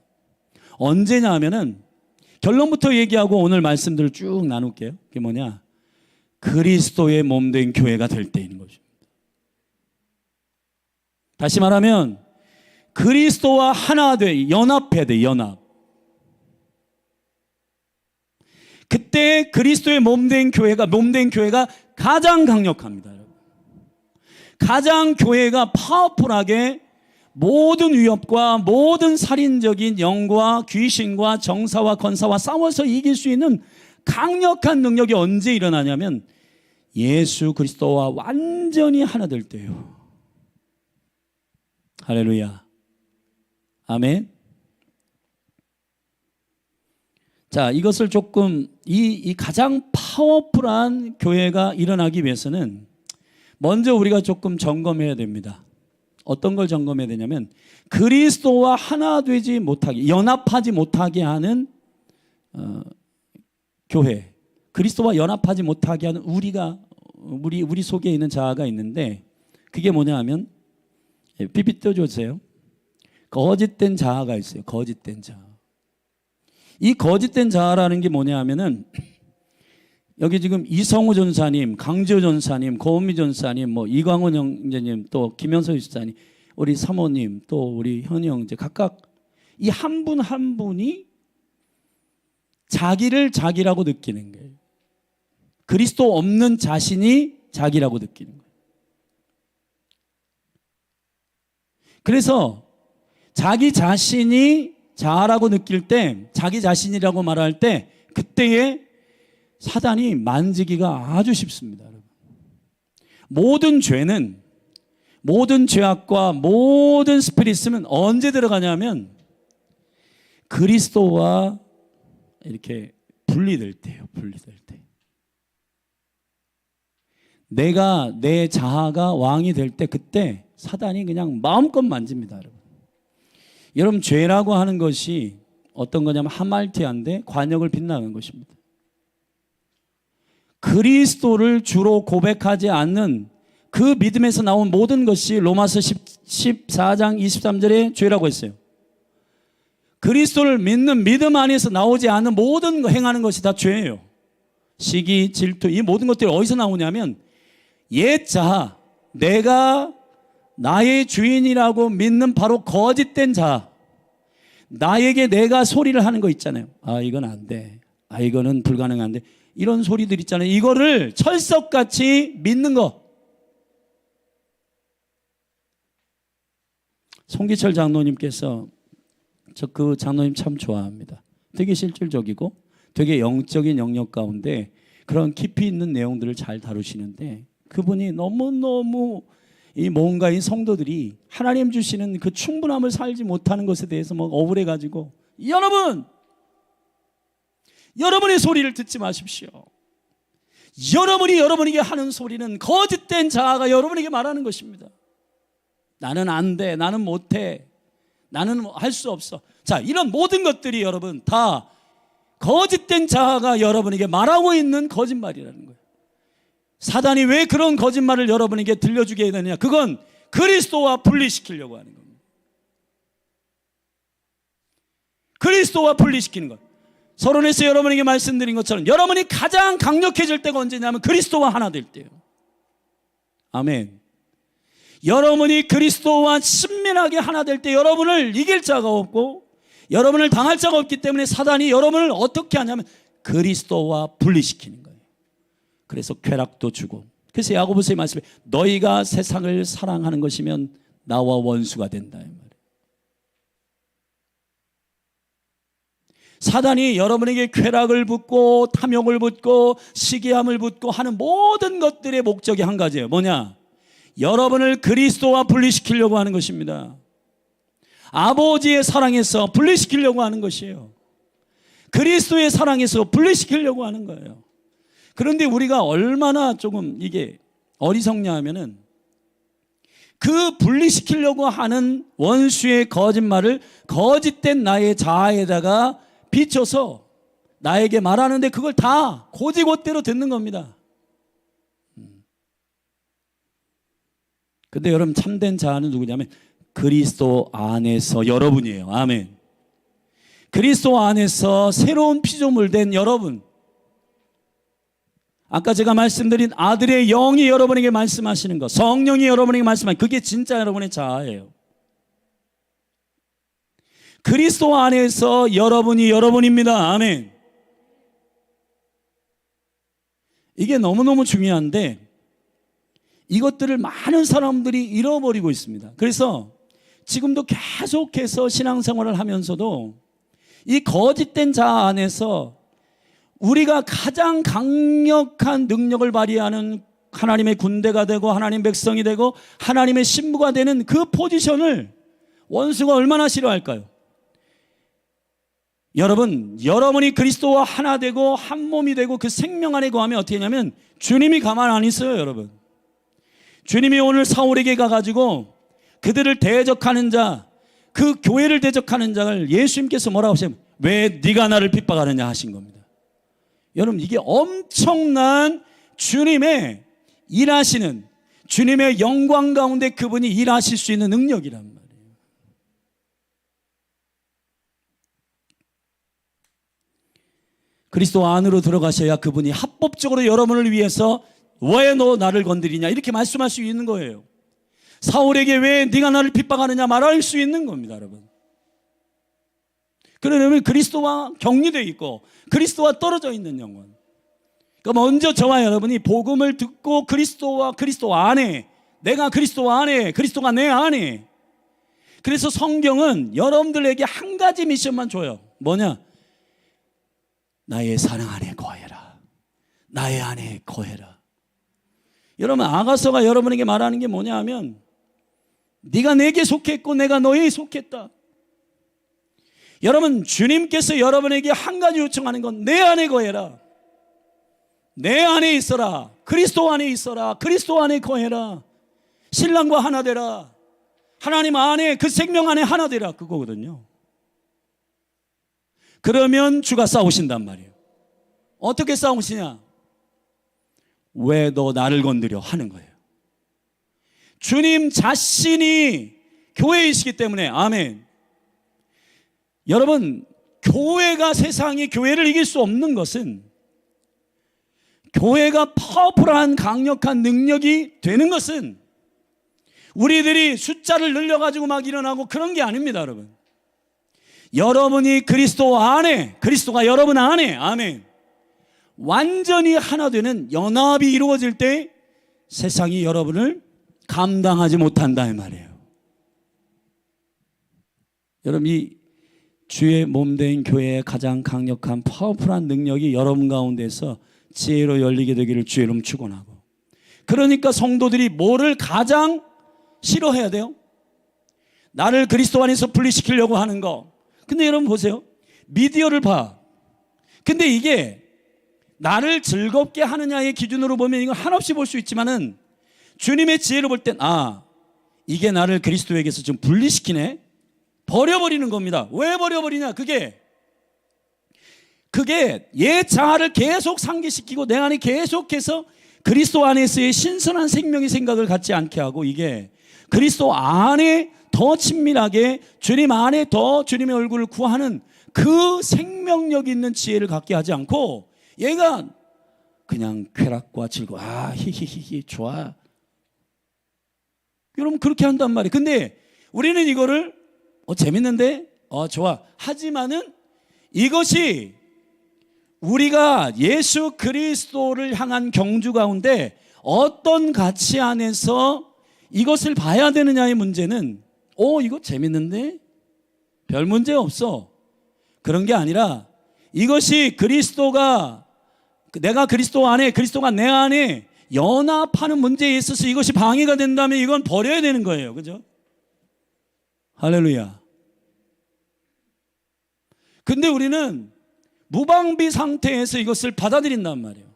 언제냐 하면은 결론부터 얘기하고 오늘 말씀들을 쭉 나눌게요. 그게 뭐냐? 그리스도의 몸된 교회가 될 때인 것입니다. 다시 말하면 그리스도와 하나 돼 연합해야 돼. 연합. 그때 그리스도의 몸된 교회가 가장 강력합니다. 가장 교회가 파워풀하게 모든 위협과 모든 살인적인 영과 귀신과 정사와 권사와 싸워서 이길 수 있는 강력한 능력이 언제 일어나냐면 예수 그리스도와 완전히 하나 될 때예요. 할렐루야. 아멘. 자, 이것을 조금 이 가장 파워풀한 교회가 일어나기 위해서는 먼저 우리가 조금 점검해야 됩니다. 어떤 걸 점검해야 되냐면 그리스도와 하나 되지 못하게, 연합하지 못하게 하는 교회, 그리스도와 연합하지 못하게 하는 우리 속에 있는 자아가 있는데 그게 뭐냐 하면 PPT 띄워주세요. 거짓된 자아가 있어요. 거짓된 자아. 이 거짓된 자아라는 게 뭐냐 하면은 여기 지금 이성우 전사님, 강지호 전사님, 고은미 전사님, 뭐 이광원 형제님, 또 김현서 집사님, 우리 사모님, 또 우리 현희 형제 각각 이 한 분 한 분이 자기를 자기라고 느끼는 거예요. 그리스도 없는 자신이 자기라고 느끼는 거예요. 그래서 자기 자신이 자라고 느낄 때, 자기 자신이라고 말할 때 그때에 사단이 만지기가 아주 쉽습니다. 여러분. 모든 죄는, 모든 죄악과 모든 스피릿은 언제 들어가냐면 그리스도와 이렇게 분리될 때예요. 분리될 때. 내가, 내 자아가 왕이 될 때, 그때 사단이 그냥 마음껏 만집니다. 여러분. 여러분, 죄라고 하는 것이 어떤 거냐면 하말티아인데 관역을 빛나는 것입니다. 그리스도를 주로 고백하지 않는 그 믿음에서 나온 모든 것이 로마서 14장 23절에 죄라고 했어요. 그리스도를 믿는 믿음 안에서 나오지 않는 모든 거 행하는 것이 다 죄예요. 시기, 질투, 이 모든 것들이 어디서 나오냐면 옛 자아, 내가 나의 주인이라고 믿는 바로 거짓된 자아, 나에게 내가 소리를 하는 거 있잖아요. 아, 이건 안 돼. 아, 이거는 불가능한데. 이런 소리들 있잖아요. 이거를 철석같이 믿는 거. 송기철 장로님께서, 저 그 장로님 참 좋아합니다. 되게 실질적이고 되게 영적인 영역 가운데 그런 깊이 있는 내용들을 잘 다루시는데, 그분이 너무너무 이 뭔가 이 성도들이 하나님 주시는 그 충분함을 살지 못하는 것에 대해서 뭐 억울해가지고, 여러분의 소리를 듣지 마십시오. 여러분이 여러분에게 하는 소리는 거짓된 자아가 여러분에게 말하는 것입니다. 나는 안 돼, 나는 못해, 나는 할 수 없어. 자, 이런 모든 것들이 여러분 다 거짓된 자아가 여러분에게 말하고 있는 거짓말이라는 거예요. 사단이 왜 그런 거짓말을 여러분에게 들려주게 되느냐? 그건 그리스도와 분리시키려고 하는 겁니다. 그리스도와 분리시키는 것. 서론에서 여러분에게 말씀드린 것처럼 여러분이 가장 강력해질 때가 언제냐면 그리스도와 하나 될 때예요. 아멘. 여러분이 그리스도와 친밀하게 하나 될 때 여러분을 이길 자가 없고 여러분을 당할 자가 없기 때문에 사단이 여러분을 어떻게 하냐면 그리스도와 분리시키는 거예요. 그래서 쾌락도 주고, 그래서 야고보서의 말씀에 너희가 세상을 사랑하는 것이면 나와 원수가 된다 이 말이에요. 사단이 여러분에게 쾌락을 붓고 탐욕을 붓고 시기함을 붓고 하는 모든 것들의 목적이 한 가지예요. 뭐냐? 여러분을 그리스도와 분리시키려고 하는 것입니다. 아버지의 사랑에서 분리시키려고 하는 것이에요. 그리스도의 사랑에서 분리시키려고 하는 거예요. 그런데 우리가 얼마나 조금 이게 어리석냐 하면은 그 분리시키려고 하는 원수의 거짓말을 거짓된 나의 자아에다가 비춰서 나에게 말하는데 그걸 다 고지곳대로 듣는 겁니다. 근데 여러분, 참된 자아는 누구냐면 그리스도 안에서 여러분이에요. 아멘. 그리스도 안에서 새로운 피조물 된 여러분. 아까 제가 말씀드린 아들의 영이 여러분에게 말씀하시는 것, 성령이 여러분에게 말씀하시는 것, 그게 진짜 여러분의 자아예요. 그리스도 안에서 여러분이 여러분입니다. 아멘. 이게 너무너무 중요한데 이것들을 많은 사람들이 잃어버리고 있습니다. 그래서 지금도 계속해서 신앙생활을 하면서도 이 거짓된 자아 안에서 우리가 가장 강력한 능력을 발휘하는 하나님의 군대가 되고 하나님의 백성이 되고 하나님의 신부가 되는 그 포지션을 원수가 얼마나 싫어할까요? 여러분, 여러분이 그리스도와 하나 되고 한 몸이 되고 그 생명 안에 거하면 어떻게 하냐면 주님이 가만 안 있어요. 여러분, 주님이 오늘 사울에게 가가지고 그들을 대적하는 자, 그 교회를 대적하는 자를 예수님께서 뭐라고 하시냐면 왜 네가 나를 핍박하느냐 하신 겁니다. 여러분, 이게 엄청난 주님의 일하시는, 주님의 영광 가운데 그분이 일하실 수 있는 능력이란 말이에요. 그리스도 안으로 들어가셔야 그분이 합법적으로 여러분을 위해서 왜 너 나를 건드리냐 이렇게 말씀할 수 있는 거예요. 사울에게 왜 네가 나를 핍박하느냐 말할 수 있는 겁니다, 여러분. 그러려면 그리스도와 격리되어 있고 그리스도와 떨어져 있는 영혼. 그러니까 먼저 저와 여러분이 복음을 듣고 그리스도와 그리스도 안에, 내가 그리스도 안에, 그리스도가 내 안에. 그래서 성경은 여러분들에게 한 가지 미션만 줘요. 뭐냐? 나의 사랑 안에 거해라. 나의 안에 거해라. 여러분, 아가서가 여러분에게 말하는 게 뭐냐 하면 네가 내게 속했고 내가 너에게 속했다. 여러분, 주님께서 여러분에게 한 가지 요청하는 건 내 안에 거해라. 내 안에 있어라. 그리스도 안에 있어라. 그리스도 안에 거해라. 신랑과 하나 되라. 하나님 안에, 그 생명 안에 하나 되라. 그거거든요. 그러면 주가 싸우신단 말이에요. 어떻게 싸우시냐? 왜 너 나를 건드려? 하는 거예요. 주님 자신이 교회이시기 때문에. 아멘. 여러분, 교회가 세상이 교회를 이길 수 없는 것은, 교회가 파워풀한 강력한 능력이 되는 것은 우리들이 숫자를 늘려가지고 막 일어나고 그런 게 아닙니다, 여러분. 여러분이 그리스도 안에, 그리스도가 여러분 안에, 아멘, 완전히 하나 되는 연합이 이루어질 때 세상이 여러분을 감당하지 못한다 이 말이에요. 여러분, 이 주의 몸된 교회의 가장 강력한 파워풀한 능력이 여러분 가운데서 지혜로 열리게 되기를 주의 이름 축원하고. 그러니까 성도들이 뭐를 가장 싫어해야 돼요? 나를 그리스도 안에서 분리시키려고 하는 거. 근데 여러분 보세요. 미디어를 봐. 근데 이게 나를 즐겁게 하느냐의 기준으로 보면 이건 한없이 볼 수 있지만은 주님의 지혜로 볼 땐 이게 나를 그리스도에게서 좀 분리시키네. 버려버리는 겁니다. 왜 버려버리냐? 그게 옛 자아를 계속 상기시키고 내 안에 계속해서 그리스도 안에서의 신선한 생명의 생각을 갖지 않게 하고, 이게 그리스도 안에 더 친밀하게 주님 안에 더 주님의 얼굴을 구하는 그 생명력 있는 지혜를 갖게 하지 않고, 얘가 그냥 쾌락과 즐거워, 히히히히 좋아, 여러분 그렇게 한단 말이에요. 근데 우리는 이거를 재밌는데 좋아 하지만은 이것이 우리가 예수 그리스도를 향한 경주 가운데 어떤 가치 안에서 이것을 봐야 되느냐의 문제는 이거 재밌는데 별 문제 없어, 그런 게 아니라 이것이 그리스도가, 내가 그리스도 안에, 그리스도가 내 안에 연합하는 문제에 있어서 이것이 방해가 된다면 이건 버려야 되는 거예요. 그죠? 할렐루야. 근데 우리는 무방비 상태에서 이것을 받아들인단 말이에요.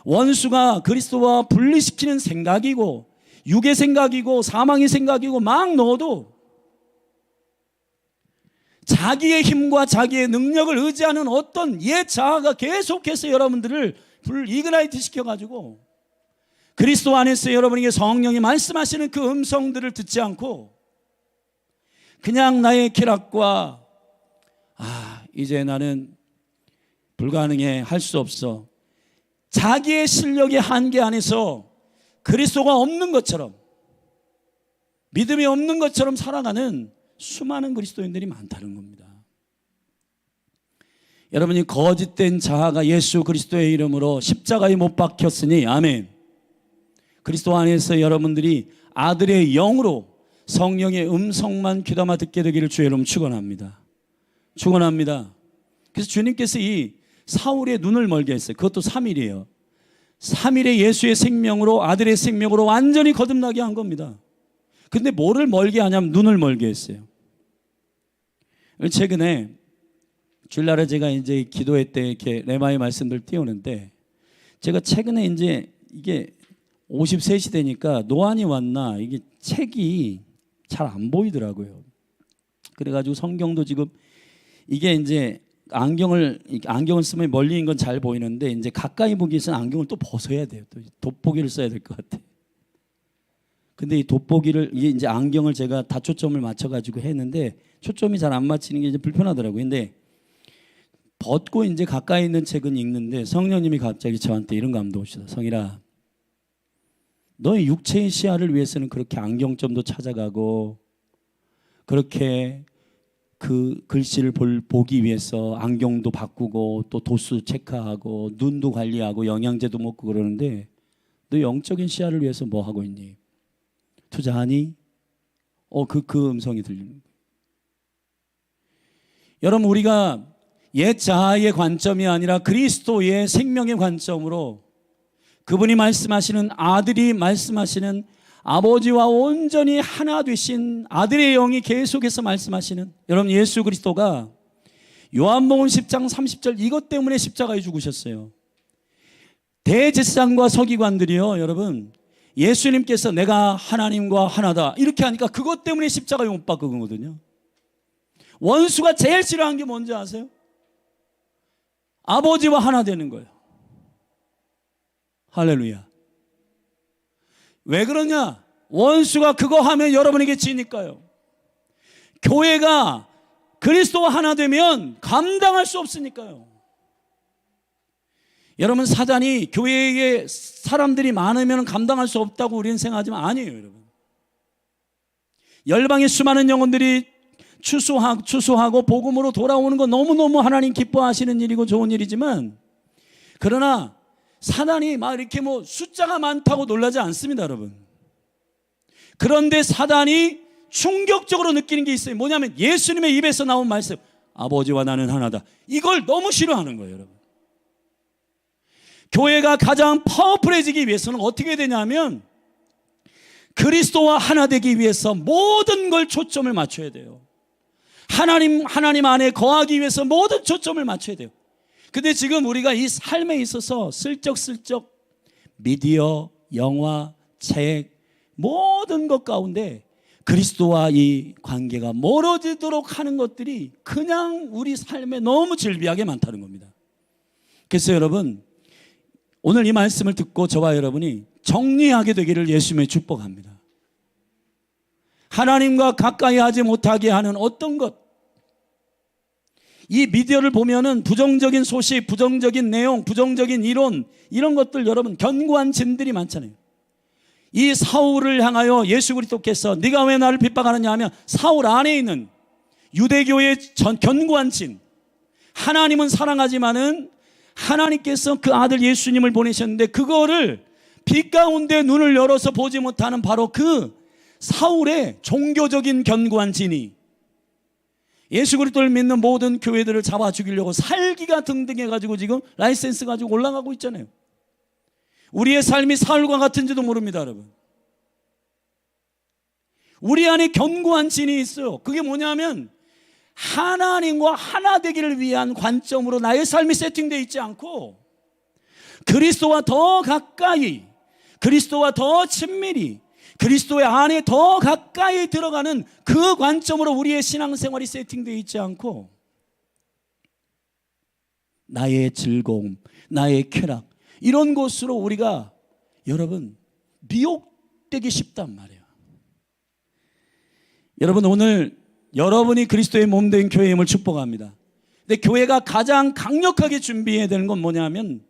원수가 그리스도와 분리시키는 생각이고 육의 생각이고 사망의 생각이고 막 넣어도 자기의 힘과 자기의 능력을 의지하는 어떤 옛 자아가 계속해서 여러분들을 이그라이트 시켜가지고 그리스도 안에서 여러분에게 성령이 말씀하시는 그 음성들을 듣지 않고 그냥 나의 쾌락과 이제 나는 불가능해, 할 수 없어, 자기의 실력의 한계 안에서 그리스도가 없는 것처럼, 믿음이 없는 것처럼 살아가는 수많은 그리스도인들이 많다는 겁니다. 여러분이 거짓된 자아가 예수 그리스도의 이름으로 십자가에 못 박혔으니, 아멘, 그리스도 안에서 여러분들이 아들의 영으로 성령의 음성만 귀담아 듣게 되기를 주의 이름 축원합니다. 축원합니다. 그래서 주님께서 이 사울의 눈을 멀게 했어요. 그것도 3일이에요. 3일에 예수의 생명으로, 아들의 생명으로 완전히 거듭나게 한 겁니다. 근데 뭐를 멀게 하냐면 눈을 멀게 했어요. 최근에 주일날에 제가 이제 기도회 때 이렇게 레마의 말씀들 띄우는데, 제가 최근에 이제 이게 53시 되니까 노안이 왔나 이게 책이 잘 안 보이더라고요. 그래가지고 성경도 지금 이게 이제 안경을 쓰면 멀리 있는 건 잘 보이는데 이제 가까이 보기 위해서는 안경을 또 벗어야 돼요. 또 돋보기를 써야 될 것 같아. 근데 이 돋보기를, 이게 이제 안경을 제가 다 초점을 맞춰가지고 했는데 초점이 잘 안 맞히는 게 이제 불편하더라고요. 근데 벗고 이제 가까이 있는 책은 읽는데 성령님이 갑자기 저한테 이런 감동 오시다. 성일아, 너의 육체의 시야를 위해서는 그렇게 안경점도 찾아가고 그렇게 그 글씨를 보기 위해서 안경도 바꾸고 또 도수 체크하고 눈도 관리하고 영양제도 먹고 그러는데 너 영적인 시야를 위해서 뭐 하고 있니? 투자하니? 그 음성이 들리는 거예요. 여러분, 우리가 옛 자아의 관점이 아니라 그리스도의 생명의 관점으로 그분이 말씀하시는, 아들이 말씀하시는, 아버지와 온전히 하나 되신 아들의 영이 계속해서 말씀하시는, 여러분, 예수 그리스도가 요한복음 10장 30절 이것 때문에 십자가에 죽으셨어요. 대제사장과 서기관들이요, 여러분, 예수님께서 내가 하나님과 하나다 이렇게 하니까 그것 때문에 십자가에 못 박은 거거든요. 원수가 제일 싫어하는 게 뭔지 아세요? 아버지와 하나 되는 거예요. 할렐루야. 왜 그러냐? 원수가 그거 하면 여러분에게 지니까요. 교회가 그리스도와 하나 되면 감당할 수 없으니까요. 여러분, 사단이 교회에 사람들이 많으면 감당할 수 없다고 우리는 생각하지만 아니에요, 여러분. 열방의 수많은 영혼들이 추수하고 복음으로 돌아오는 건 너무너무 하나님 기뻐하시는 일이고 좋은 일이지만, 그러나 사단이 막 이렇게 뭐 숫자가 많다고 놀라지 않습니다, 여러분. 그런데 사단이 충격적으로 느끼는 게 있어요. 뭐냐면 예수님의 입에서 나온 말씀, 아버지와 나는 하나다. 이걸 너무 싫어하는 거예요, 여러분. 교회가 가장 파워풀해지기 위해서는 어떻게 되냐면 그리스도와 하나 되기 위해서 모든 걸 초점을 맞춰야 돼요. 하나님 안에 거하기 위해서 모든 초점을 맞춰야 돼요. 근데 지금 우리가 이 삶에 있어서 슬쩍슬쩍 미디어, 영화, 책, 모든 것 가운데 그리스도와 이 관계가 멀어지도록 하는 것들이 그냥 우리 삶에 너무 질비하게 많다는 겁니다. 그래서 여러분, 오늘 이 말씀을 듣고 저와 여러분이 정리하게 되기를 예수님의 축복합니다. 하나님과 가까이 하지 못하게 하는 어떤 것, 이 미디어를 보면은 부정적인 소식, 부정적인 내용, 부정적인 이론, 이런 것들 여러분 견고한 짐들이 많잖아요. 이 사울을 향하여 예수 그리스도께서 네가 왜 나를 핍박하느냐 하면 사울 안에 있는 유대교의 견고한 짐, 하나님은 사랑하지만은 하나님께서 그 아들 예수님을 보내셨는데 그거를 빛 가운데 눈을 열어서 보지 못하는 바로 그 사울의 종교적인 견고한 진이 예수 그리스도를 믿는 모든 교회들을 잡아 죽이려고 살기가 등등해가지고 지금 라이센스 가지고 올라가고 있잖아요. 우리의 삶이 사울과 같은지도 모릅니다, 여러분. 우리 안에 견고한 진이 있어요. 그게 뭐냐면 하나님과 하나 되기를 위한 관점으로 나의 삶이 세팅되어 있지 않고 그리스도와 더 가까이, 그리스도와 더 친밀히, 그리스도의 안에 더 가까이 들어가는 그 관점으로 우리의 신앙생활이 세팅되어 있지 않고 나의 즐거움, 나의 쾌락, 이런 것으로 우리가 여러분 미혹되기 쉽단 말이에요. 여러분, 오늘 여러분이 그리스도의 몸된 교회임을 축복합니다. 근데 교회가 가장 강력하게 준비해야 되는 건 뭐냐면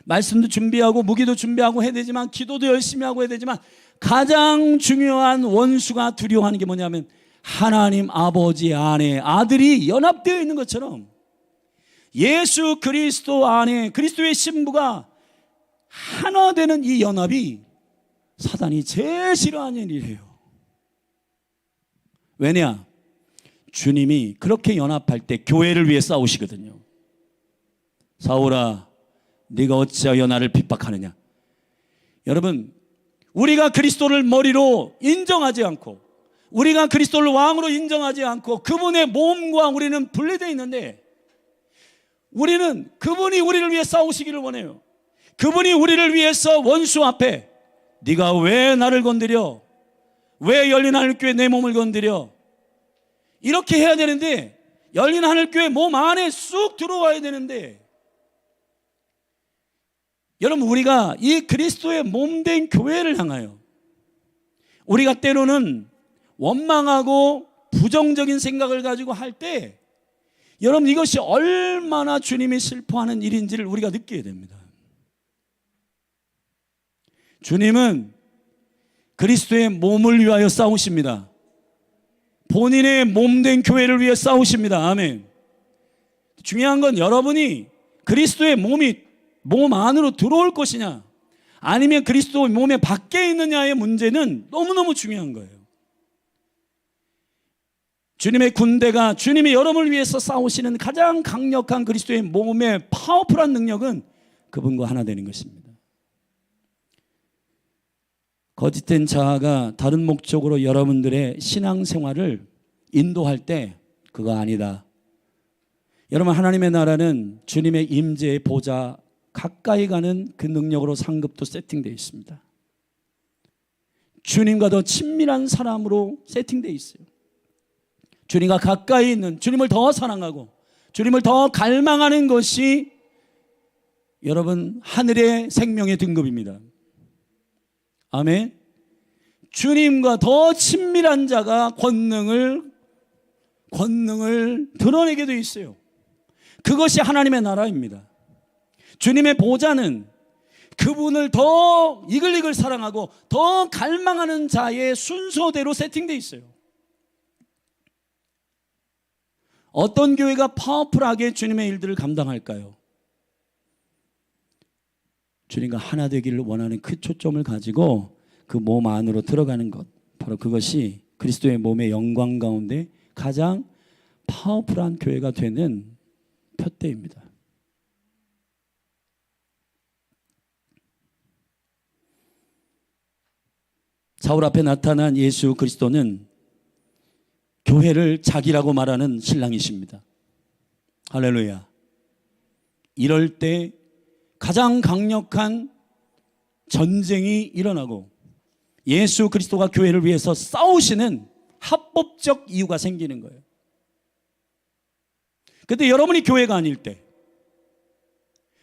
말씀도 준비하고 무기도 준비하고 해야 되지만 기도도 열심히 하고 해야 되지만 가장 중요한 원수가 두려워하는 게 뭐냐면 하나님 아버지 안에 아들이 연합되어 있는 것처럼 예수 그리스도 안에 그리스도의 신부가 하나 되는 이 연합이 사단이 제일 싫어하는 일이에요. 왜냐? 주님이 그렇게 연합할 때 교회를 위해 싸우시거든요. 사울아, 네가 어찌하여 나를 핍박하느냐. 여러분, 우리가 그리스도를 머리로 인정하지 않고 우리가 그리스도를 왕으로 인정하지 않고 그분의 몸과 우리는 분리되어 있는데 우리는 그분이 우리를 위해 싸우시기를 원해요. 그분이 우리를 위해서 원수 앞에 네가 왜 나를 건드려? 왜 열린 하늘교회 내 몸을 건드려? 이렇게 해야 되는데 열린 하늘교회 몸 안에 쑥 들어와야 되는데 여러분, 우리가 이 그리스도의 몸된 교회를 향하여 우리가 때로는 원망하고 부정적인 생각을 가지고 할 때 여러분, 이것이 얼마나 주님이 슬퍼하는 일인지를 우리가 느껴야 됩니다. 주님은 그리스도의 몸을 위하여 싸우십니다. 본인의 몸된 교회를 위해 싸우십니다. 아멘. 중요한 건 여러분이 그리스도의 몸 안으로 들어올 것이냐, 아니면 그리스도의 몸에 밖에 있느냐의 문제는 너무너무 중요한 거예요. 주님의 군대가, 주님이 여러분을 위해서 싸우시는 가장 강력한 그리스도의 몸의 파워풀한 능력은 그분과 하나 되는 것입니다. 거짓된 자아가 다른 목적으로 여러분들의 신앙생활을 인도할 때 그거 아니다. 여러분, 하나님의 나라는 주님의 임재의 보좌 가까이 가는 그 능력으로 상급도 세팅되어 있습니다. 주님과 더 친밀한 사람으로 세팅되어 있어요. 주님과 가까이 있는, 주님을 더 사랑하고 주님을 더 갈망하는 것이 여러분 하늘의 생명의 등급입니다. 아멘. 주님과 더 친밀한 자가 권능을 드러내게 되어 있어요. 그것이 하나님의 나라입니다. 주님의 보좌는 그분을 더 이글이글 사랑하고 더 갈망하는 자의 순서대로 세팅되어 있어요. 어떤 교회가 파워풀하게 주님의 일들을 감당할까요? 주님과 하나 되기를 원하는 그 초점을 가지고 그 몸 안으로 들어가는 것, 바로 그것이 그리스도의 몸의 영광 가운데 가장 파워풀한 교회가 되는 표대입니다. 사울 앞에 나타난 예수 그리스도는 교회를 자기라고 말하는 신랑이십니다. 할렐루야. 이럴 때 가장 강력한 전쟁이 일어나고 예수 그리스도가 교회를 위해서 싸우시는 합법적 이유가 생기는 거예요. 그런데 여러분이 교회가 아닐 때,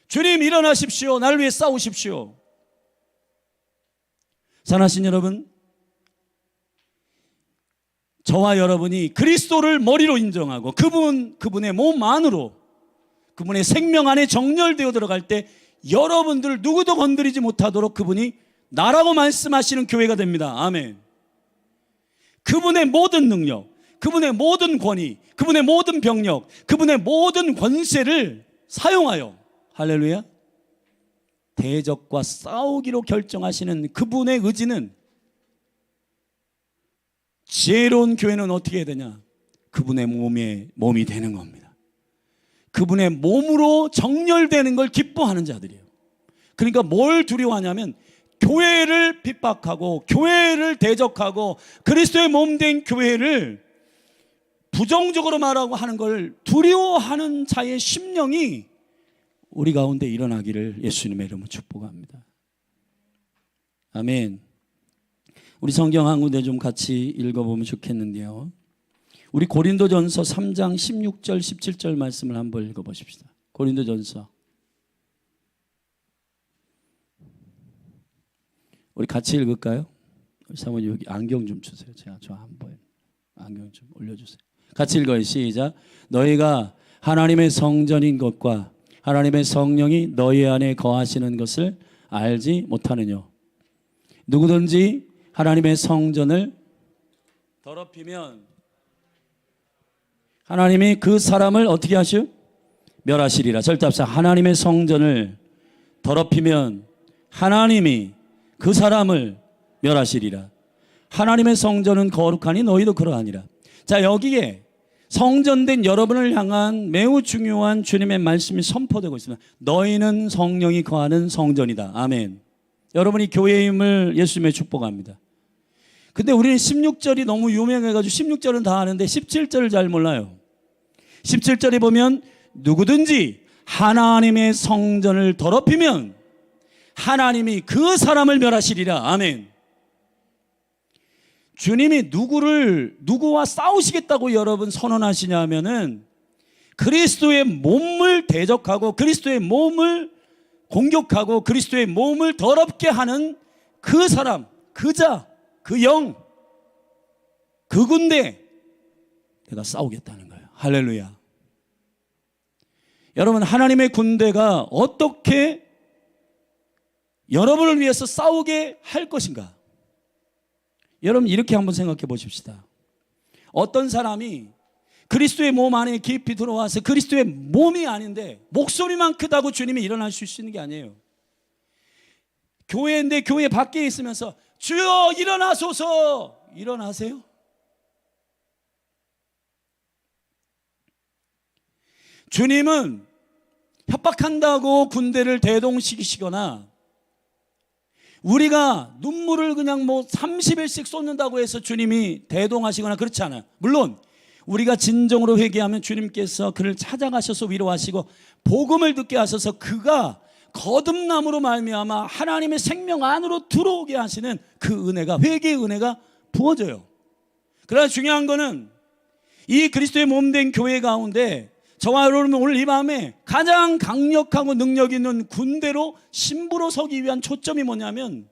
주님 일어나십시오, 나를 위해 싸우십시오. 사랑하신 여러분, 저와 여러분이 그리스도를 머리로 인정하고 그분의 몸 안으로, 그분의 생명 안에 정렬되어 들어갈 때 여러분들 누구도 건드리지 못하도록 그분이 나라고 말씀하시는 교회가 됩니다. 아멘. 그분의 모든 능력, 그분의 모든 권위, 그분의 모든 병력, 그분의 모든 권세를 사용하여, 할렐루야, 대적과 싸우기로 결정하시는 그분의 의지는, 지혜로운 교회는 어떻게 해야 되냐? 그분의 몸이 되는 겁니다. 그분의 몸으로 정렬되는 걸 기뻐하는 자들이에요. 그러니까 뭘 두려워하냐면 교회를 핍박하고 교회를 대적하고 그리스도의 몸된 교회를 부정적으로 말하고 하는 걸 두려워하는 자의 심령이 우리 가운데 일어나기를 예수님의 이름으로 축복합니다. 아멘. 우리 성경 한 군데 좀 같이 읽어보면 좋겠는데요. 우리 고린도전서 3장 16절 17절 말씀을 한번 읽어보십시다. 고린도전서. 우리 같이 읽을까요? 사모님 여기 안경 좀 주세요. 제가 저 안 보여요. 안경 좀 올려주세요. 같이 읽어요. 시작. 너희가 하나님의 성전인 것과 하나님의 성령이 너희 안에 거하시는 것을 알지 못하느냐. 누구든지 하나님의 성전을 더럽히면 하나님이 그 사람을 어떻게 하시오? 멸하시리라. 절대 합시다. 하나님의 성전을 더럽히면 하나님이 그 사람을 멸하시리라. 하나님의 성전은 거룩하니 너희도 그러하니라. 자, 여기에 성전된 여러분을 향한 매우 중요한 주님의 말씀이 선포되고 있습니다. 너희는 성령이 거하는 성전이다. 아멘. 여러분이 교회임을 예수님의 축복합니다. 근데 우리는 16절이 너무 유명해가지고 16절은 다 아는데 17절을 잘 몰라요. 17절에 보면 누구든지 하나님의 성전을 더럽히면 하나님이 그 사람을 멸하시리라. 아멘. 주님이 누구와 싸우시겠다고 여러분 선언하시냐 하면은 그리스도의 몸을 대적하고 그리스도의 몸을 공격하고 그리스도의 몸을 더럽게 하는 그 사람, 그 자, 그 영, 그 군대 내가 싸우겠다는 거예요. 할렐루야. 여러분, 하나님의 군대가 어떻게 여러분을 위해서 싸우게 할 것인가? 여러분, 이렇게 한번 생각해 보십시다. 어떤 사람이 그리스도의 몸 안에 깊이 들어와서 그리스도의 몸이 아닌데 목소리만 크다고 주님이 일어나실 수 있는 게 아니에요. 교회인데 교회 밖에 있으면서 주여 일어나소서, 일어나세요? 주님은 협박한다고 군대를 대동시키시거나 우리가 눈물을 그냥 30일씩 쏟는다고 해서 주님이 대동하시거나 그렇지 않아요. 물론 우리가 진정으로 회개하면 주님께서 그를 찾아가셔서 위로하시고 복음을 듣게 하셔서 그가 거듭남으로 말미암아 하나님의 생명 안으로 들어오게 하시는 그 은혜가, 회개의 은혜가 부어져요. 그러나 중요한 거는 이 그리스도의 몸된 교회 가운데 저와 여러분 오늘 이 밤에 가장 강력하고 능력 있는 군대로 신부로 서기 위한 초점이 뭐냐면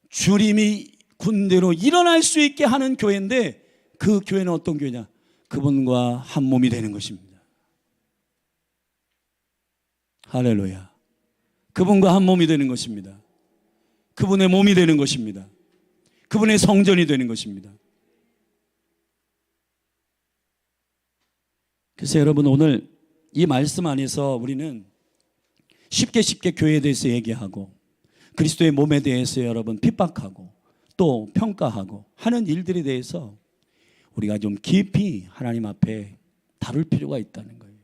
주님이 군대로 일어날 수 있게 하는 교회인데, 그 교회는 어떤 교회냐? 그분과 한 몸이 되는 것입니다. 할렐루야. 그분과 한 몸이 되는 것입니다. 그분의 몸이 되는 것입니다. 그분의 성전이 되는 것입니다. 그래서 여러분, 오늘 이 말씀 안에서 우리는 쉽게 교회에 대해서 얘기하고 그리스도의 몸에 대해서 여러분 핍박하고 또 평가하고 하는 일들에 대해서 우리가 좀 깊이 하나님 앞에 다룰 필요가 있다는 거예요.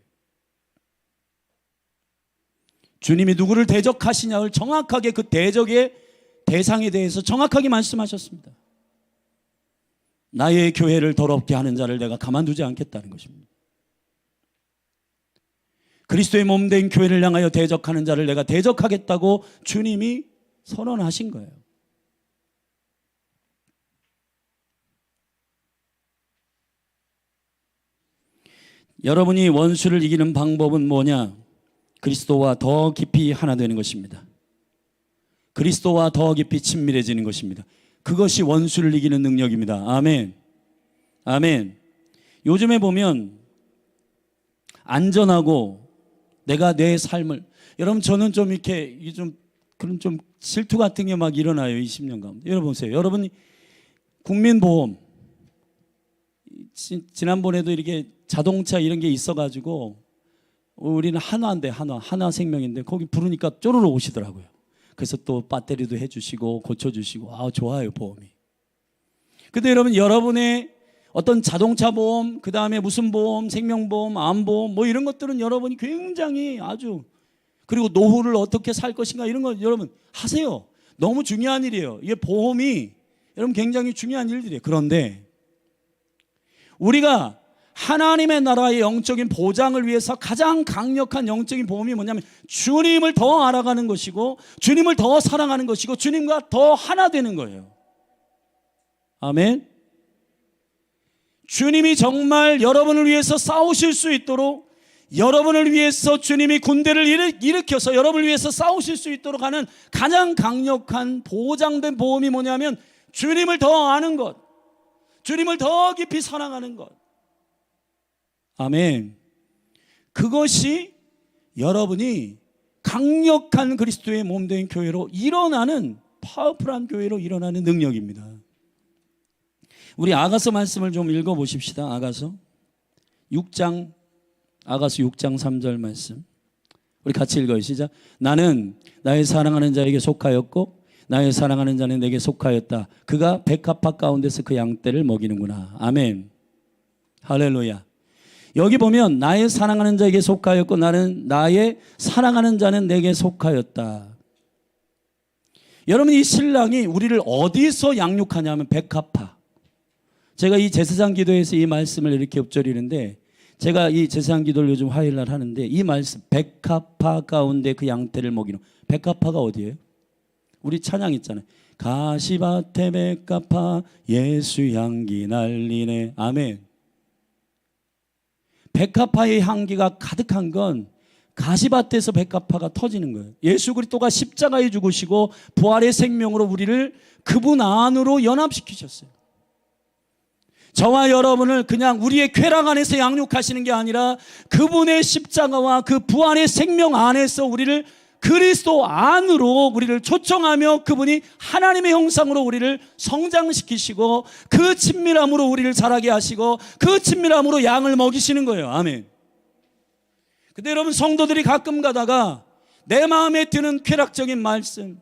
주님이 누구를 대적하시냐를 정확하게 그 대적의 대상에 대해서 정확하게 말씀하셨습니다. 나의 교회를 더럽게 하는 자를 내가 가만두지 않겠다는 것입니다. 그리스도의 몸된 교회를 향하여 대적하는 자를 내가 대적하겠다고 주님이 선언하신 거예요. 여러분이 원수를 이기는 방법은 뭐냐? 그리스도와 더 깊이 하나 되는 것입니다. 그리스도와 더 깊이 친밀해지는 것입니다. 그것이 원수를 이기는 능력입니다. 아멘. 아멘. 요즘에 보면 안전하고 내가 내 삶을, 여러분 저는 좀 이렇게 그런 좀 질투 같은 게 막 일어나요. 20년 가운데. 여러분 보세요. 여러분이 국민보험 지난번에도 이렇게 자동차 이런 게 있어가지고 우리는 한화인데 하나생명인데 거기 부르니까 쪼르르 오시더라고요. 그래서 또 배터리도 해주시고 고쳐주시고 좋아요 보험이. 근데 여러분의 어떤 자동차 보험, 그 다음에 무슨 보험, 생명보험, 암보험 뭐 이런 것들은 여러분이 굉장히 그리고 노후를 어떻게 살 것인가 이런 거 여러분 하세요. 너무 중요한 일이에요. 이게 보험이 여러분 굉장히 중요한 일들이에요. 그런데 우리가 하나님의 나라의 영적인 보장을 위해서 가장 강력한 영적인 보험이 뭐냐면 주님을 더 알아가는 것이고 주님을 더 사랑하는 것이고 주님과 더 하나 되는 거예요. 아멘. 주님이 정말 여러분을 위해서 싸우실 수 있도록, 여러분을 위해서 주님이 군대를 일으켜서 여러분을 위해서 싸우실 수 있도록 하는 가장 강력한 보장된 보험이 뭐냐면 주님을 더 아는 것, 주님을 더 깊이 사랑하는 것. 아멘. 그것이 여러분이 강력한 그리스도의 몸된 교회로 일어나는, 파워풀한 교회로 일어나는 능력입니다. 우리 아가서 말씀을 좀 읽어보십시다. 아가서 6장 3절 말씀 우리 같이 읽어요. 시작. 나는 나의 사랑하는 자에게 속하였고 나의 사랑하는 자는 내게 속하였다. 그가 백합화 가운데서 그 양떼를 먹이는구나. 아멘. 할렐루야. 여기 보면 나의 사랑하는 자에게 속하였고 나의 사랑하는 자는 내게 속하였다. 여러분, 이 신랑이 우리를 어디서 양육하냐면 백합화. 제가 이 제사장 기도에서 이 말씀을 이렇게 읊조리는데, 제가 이 제사장 기도를 요즘 화요일날 하는데 이 말씀 백합화 가운데 그 양떼를 먹이는, 백합화가 어디예요? 우리 찬양 있잖아요. 가시밭에 백합화 예수 향기 날리네. 아멘. 백합화의 향기가 가득한 건 가시밭에서 백합화가 터지는 거예요. 예수 그리스도가 십자가에 죽으시고 부활의 생명으로 우리를 그분 안으로 연합시키셨어요. 저와 여러분을 그냥 우리의 쾌락 안에서 양육하시는 게 아니라 그분의 십자가와 그 부활의 생명 안에서 우리를 그리스도 안으로 우리를 초청하며 그분이 하나님의 형상으로 우리를 성장시키시고 그 친밀함으로 우리를 자라게 하시고 그 친밀함으로 양을 먹이시는 거예요. 아멘. 근데 여러분, 성도들이 가끔 가다가 내 마음에 드는 쾌락적인 말씀,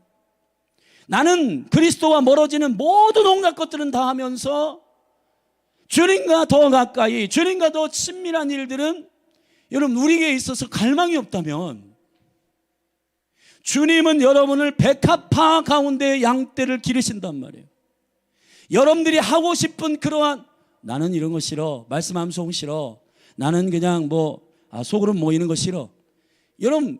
나는 그리스도와 멀어지는 모든 온갖 것들은 다 하면서 주님과 더 가까이, 주님과 더 친밀한 일들은 여러분 우리에게 있어서 갈망이 없다면, 주님은 여러분을 백합화 가운데 양떼를 기르신단 말이에요. 여러분들이 하고 싶은 그러한, 나는 이런 거 싫어, 말씀 암송 싫어, 나는 그냥 속으로 모이는 거 싫어. 여러분,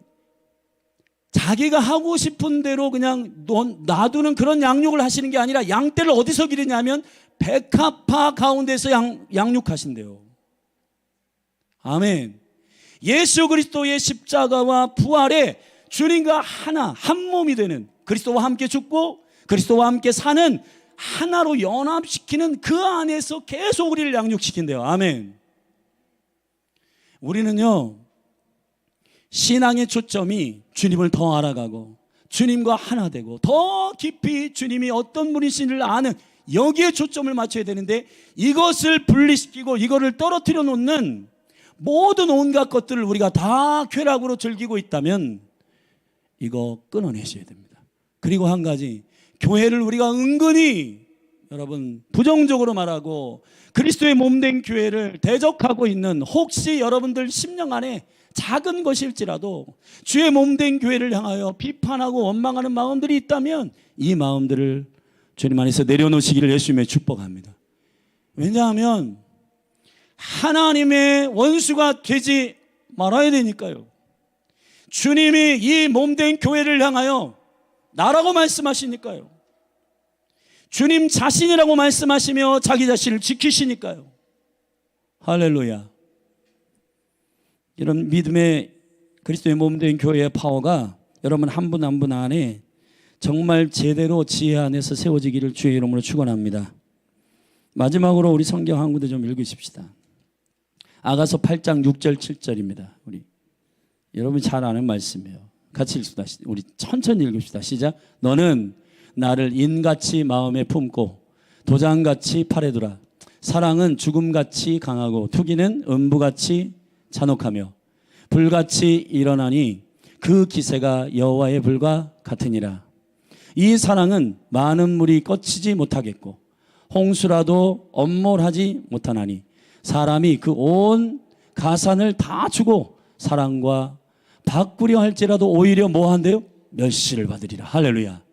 자기가 하고 싶은 대로 그냥 놔두는 그런 양육을 하시는 게 아니라 양떼를 어디서 기르냐면 백합화 가운데서 양육하신대요. 아멘. 예수 그리스도의 십자가와 부활에 주님과 하나, 한 몸이 되는, 그리스도와 함께 죽고 그리스도와 함께 사는 하나로 연합시키는 그 안에서 계속 우리를 양육시킨대요. 아멘. 우리는요, 신앙의 초점이 주님을 더 알아가고 주님과 하나 되고 더 깊이 주님이 어떤 분이신지를 아는, 여기에 초점을 맞춰야 되는데, 이것을 분리시키고 이거를 떨어뜨려 놓는 모든 온갖 것들을 우리가 다 쾌락으로 즐기고 있다면 이거 끊어내셔야 됩니다. 그리고 한 가지, 교회를 우리가 은근히 여러분 부정적으로 말하고 그리스도의 몸된 교회를 대적하고 있는, 혹시 여러분들 심령 안에 작은 것일지라도 주의 몸된 교회를 향하여 비판하고 원망하는 마음들이 있다면 이 마음들을 주님 안에서 내려놓으시기를 예수님의 축복합니다. 왜냐하면 하나님의 원수가 되지 말아야 되니까요. 주님이 이 몸된 교회를 향하여 나라고 말씀하시니까요. 주님 자신이라고 말씀하시며 자기 자신을 지키시니까요. 할렐루야. 이런 믿음의 그리스도의 몸된 교회의 파워가 여러분 한 분 한 분 안에 정말 제대로 지혜 안에서 세워지기를 주의 이름으로 축원합니다. 마지막으로 우리 성경 한 군데 좀 읽으십시다. 아가서 8장 6절 7절입니다. 우리 여러분이 잘 아는 말씀이에요. 같이 읽읍시다. 우리 천천히 읽읍시다. 시작. 너는 나를 인같이 마음에 품고 도장같이 팔에 두라. 사랑은 죽음같이 강하고 투기는 음부같이 잔혹하며 불같이 일어나니 그 기세가 여호와의 불과 같으니라. 이 사랑은 많은 물이 꺾이지 못하겠고 홍수라도 엄몰하지 못하나니 사람이 그 온 가산을 다 주고 사랑과 바꾸려 할지라도 오히려 뭐 한대요? 멸시를 받으리라. 할렐루야.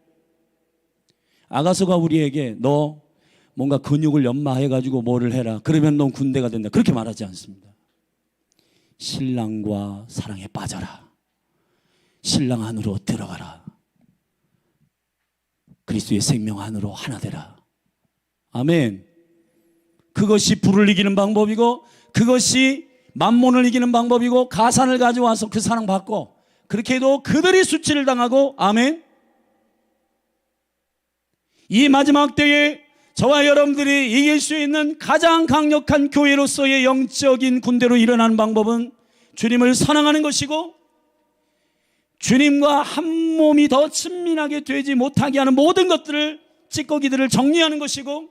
아가서가 우리에게 너 뭔가 근육을 연마해가지고 뭐를 해라, 그러면 넌 군대가 된다, 그렇게 말하지 않습니다. 신랑과 사랑에 빠져라. 신랑 안으로 들어가라. 그리스도의 생명 안으로 하나 되라. 아멘. 그것이 불을 이기는 방법이고, 그것이 만몬을 이기는 방법이고, 가산을 가져와서 그 사랑 받고, 그렇게 해도 그들이 수치를 당하고, 아멘. 이 마지막 때에 저와 여러분들이 이길 수 있는 가장 강력한 교회로서의 영적인 군대로 일어나는 방법은 주님을 사랑하는 것이고, 주님과 한 몸이 더 친밀하게 되지 못하게 하는 모든 것들을, 찌꺼기들을 정리하는 것이고,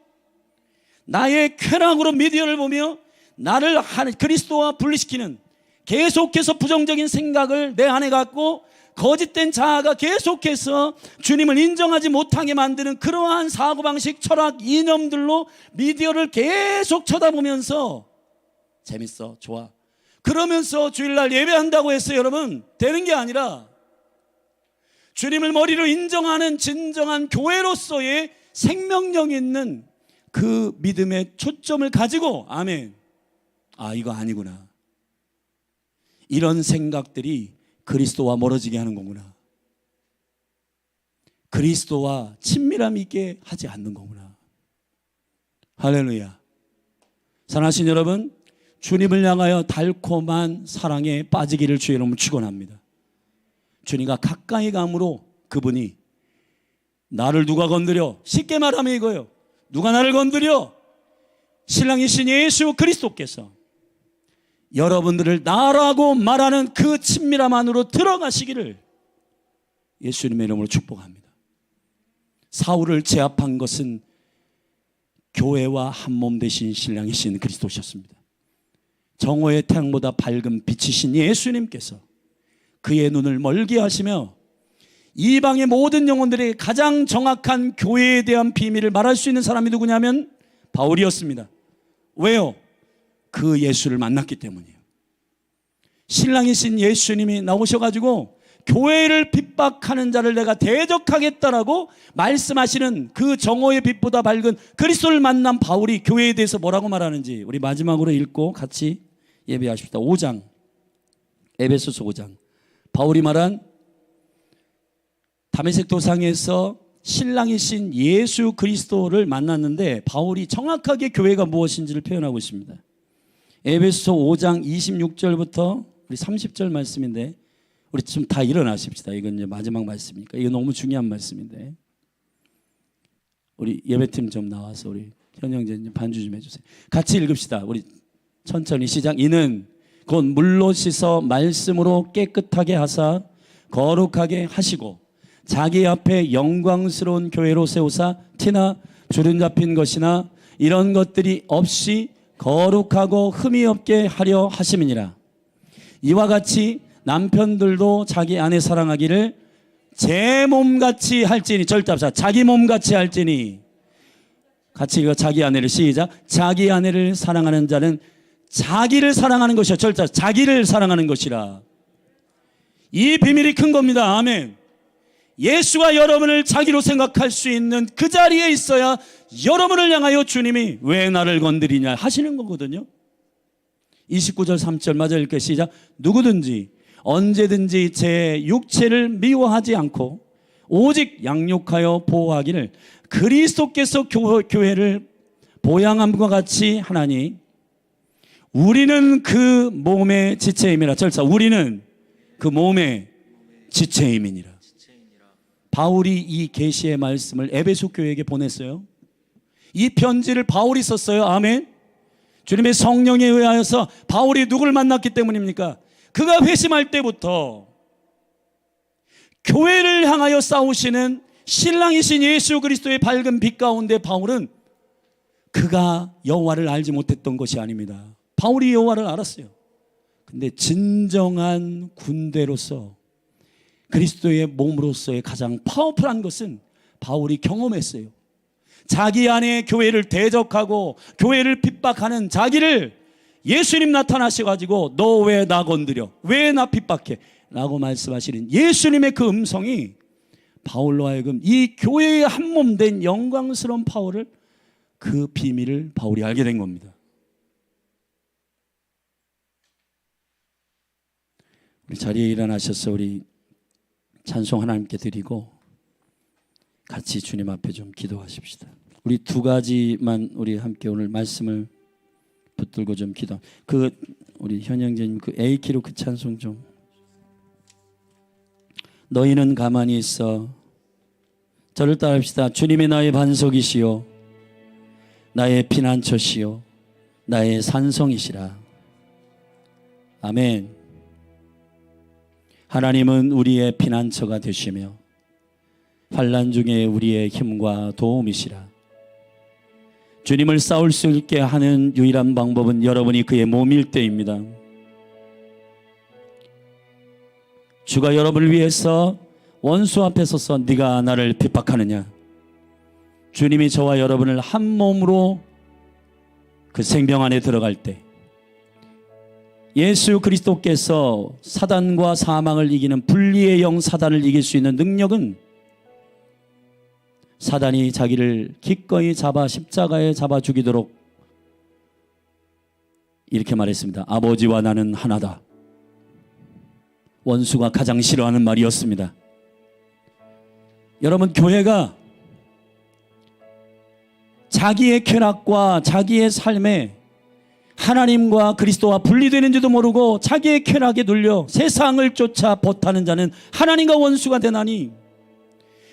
나의 쾌락으로 미디어를 보며 나를 그리스도와 분리시키는 계속해서 부정적인 생각을 내 안에 갖고 거짓된 자아가 계속해서 주님을 인정하지 못하게 만드는 그러한 사고방식, 철학, 이념들로 미디어를 계속 쳐다보면서 재밌어, 좋아, 그러면서 주일날 예배한다고 해서 여러분 되는 게 아니라 주님을 머리로 인정하는 진정한 교회로서의 생명력 있는 그 믿음의 초점을 가지고, 아멘, 아 이거 아니구나, 이런 생각들이 그리스도와 멀어지게 하는 거구나, 그리스도와 친밀함 있게 하지 않는 거구나. 할렐루야. 사랑하신 여러분, 주님을 향하여 달콤한 사랑에 빠지기를 주의 이름으로 축원합니다. 주님과 가까이 감으로 그분이 나를 누가 건드려, 쉽게 말하면 이거예요. 누가 나를 건드려? 신랑이신 예수 그리스도께서 여러분들을 나라고 말하는 그 친밀함 안으로 들어가시기를 예수님의 이름으로 축복합니다. 사울을 제압한 것은 교회와 한몸 되신 신랑이신 그리스도셨습니다. 정오의 태양보다 밝은 빛이신 예수님께서 그의 눈을 멀게 하시며 이방의 모든 영혼들에게 가장 정확한 교회에 대한 비밀을 말할 수 있는 사람이 누구냐면 바울이었습니다. 왜요? 그 예수를 만났기 때문이에요. 신랑이신 예수님이 나오셔가지고 교회를 핍박하는 자를 내가 대적하겠다라고 말씀하시는 그 정오의 빛보다 밝은 그리스도를 만난 바울이 교회에 대해서 뭐라고 말하는지 우리 마지막으로 읽고 같이 예배하십시다. 5장, 에베소서 5장. 바울이 말한 다메섹 도상에서 신랑이신 예수 그리스도를 만났는데 바울이 정확하게 교회가 무엇인지를 표현하고 있습니다. 에베소서 5장 26절부터 우리 30절 말씀인데 우리 좀 다 일어나십시다. 이건 이제 마지막 말씀이니까 이거 너무 중요한 말씀인데 우리 예배팀 좀 나와서 우리 현영재 반주 좀 해주세요. 같이 읽읍시다. 우리 천천히 시작. 이는 곧 물로 씻어 말씀으로 깨끗하게 하사 거룩하게 하시고 자기 앞에 영광스러운 교회로 세우사 티나 주름 잡힌 것이나 이런 것들이 없이 거룩하고 흠이 없게 하려 하심이니라. 이와 같이 남편들도 자기 아내 사랑하기를 제 몸같이 할지니, 절답사 자기 몸같이 할지니. 같이 이거 자기 아내를 시작. 자기 아내를 사랑하는 자는 자기를 사랑하는 것이야. 절답 자기를 사랑하는 것이라. 이 비밀이 큰 겁니다. 아멘. 예수가 여러분을 자기로 생각할 수 있는 그 자리에 있어야 여러분을 향하여 주님이 왜 나를 건드리냐 하시는 거거든요. 29절 3절 맞아 읽게 시작. 누구든지 언제든지 제 육체를 미워하지 않고 오직 양육하여 보호하기를 그리스도께서 교회를 보양함과 같이 하나니 우리는 그 몸의 지체임이라. 절차 우리는 그 몸의 지체임이니라. 바울이 이 계시의 말씀을 에베소 교회에게 보냈어요. 이 편지를 바울이 썼어요. 아멘. 주님의 성령에 의하여서 바울이 누구를 만났기 때문입니까? 그가 회심할 때부터 교회를 향하여 싸우시는 신랑이신 예수 그리스도의 밝은 빛 가운데 바울은 그가 여호와를 알지 못했던 것이 아닙니다. 바울이 여호와를 알았어요. 근데 진정한 군대로서 그리스도의 몸으로서의 가장 파워풀한 것은 바울이 경험했어요. 자기 안에 교회를 대적하고 교회를 핍박하는 자기를 예수님 나타나셔가지고 너 왜 나 건드려? 왜 나 핍박해? 라고 말씀하시는 예수님의 그 음성이 바울로 하여금 이 교회의 한몸 된 영광스러운 파워를, 그 비밀을 바울이 알게 된 겁니다. 우리 자리에 일어나셔서 우리 찬송 하나님께 드리고 같이 주님 앞에 좀 기도하십시다. 우리 두 가지만 우리 함께 오늘 말씀을 붙들고 좀 기도. 그 우리 현영재님 그 A키로 그 찬송 좀. 너희는 가만히 있어. 저를 따라합시다. 주님이 나의 반석이시요 나의 피난처시요 나의 산성이시라. 아멘. 하나님은 우리의 피난처가 되시며 환난 중에 우리의 힘과 도움이시라. 주님을 싸울 수 있게 하는 유일한 방법은 여러분이 그의 몸일 때입니다. 주가 여러분을 위해서 원수 앞에 서서 네가 나를 핍박하느냐. 주님이 저와 여러분을 한 몸으로 그 생명 안에 들어갈 때 예수 그리스도께서 사단과 사망을 이기는 분리의 영 사단을 이길 수 있는 능력은 사단이 자기를 기꺼이 잡아 십자가에 잡아 죽이도록 이렇게 말했습니다. 아버지와 나는 하나다. 원수가 가장 싫어하는 말이었습니다. 여러분, 교회가 자기의 쾌락과 자기의 삶에 하나님과 그리스도와 분리되는지도 모르고 자기의 쾌락에 눌려 세상을 쫓아 벗하는 자는 하나님과 원수가 되나니.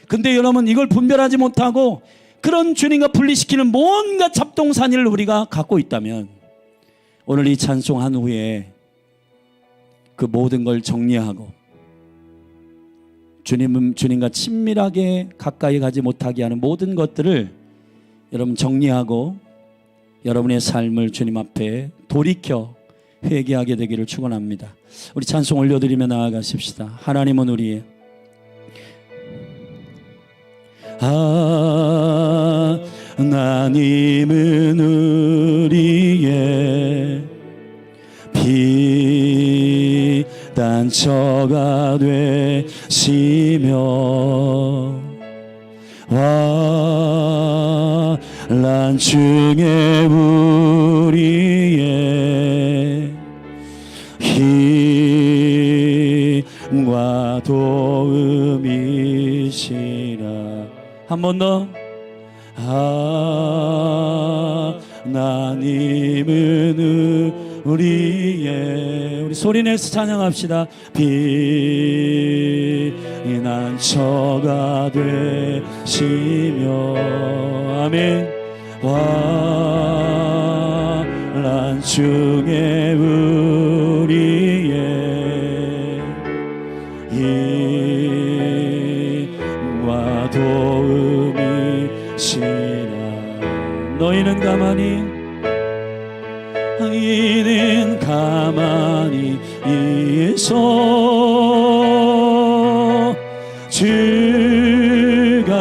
근데 여러분, 이걸 분별하지 못하고 그런 주님과 분리시키는 뭔가 잡동사니를 우리가 갖고 있다면 오늘 이 찬송한 후에 그 모든 걸 정리하고 주님과 친밀하게 가까이 가지 못하게 하는 모든 것들을 여러분 정리하고 여러분의 삶을 주님 앞에 돌이켜 회개하게 되기를 축원합니다. 우리 찬송 올려드리며 나아가십시다. 하나님은 우리의 하나님은 우리의 피단처가 되시며 환난 중에 우리의 힘과 도움이시라. 한 번 더. 하나님은 우리 소리내서 찬양합시다. 피난처가 되시며 아멘. 환난 중에 우리의 힘과 도움이시라. 너희는 가만히 있어 주가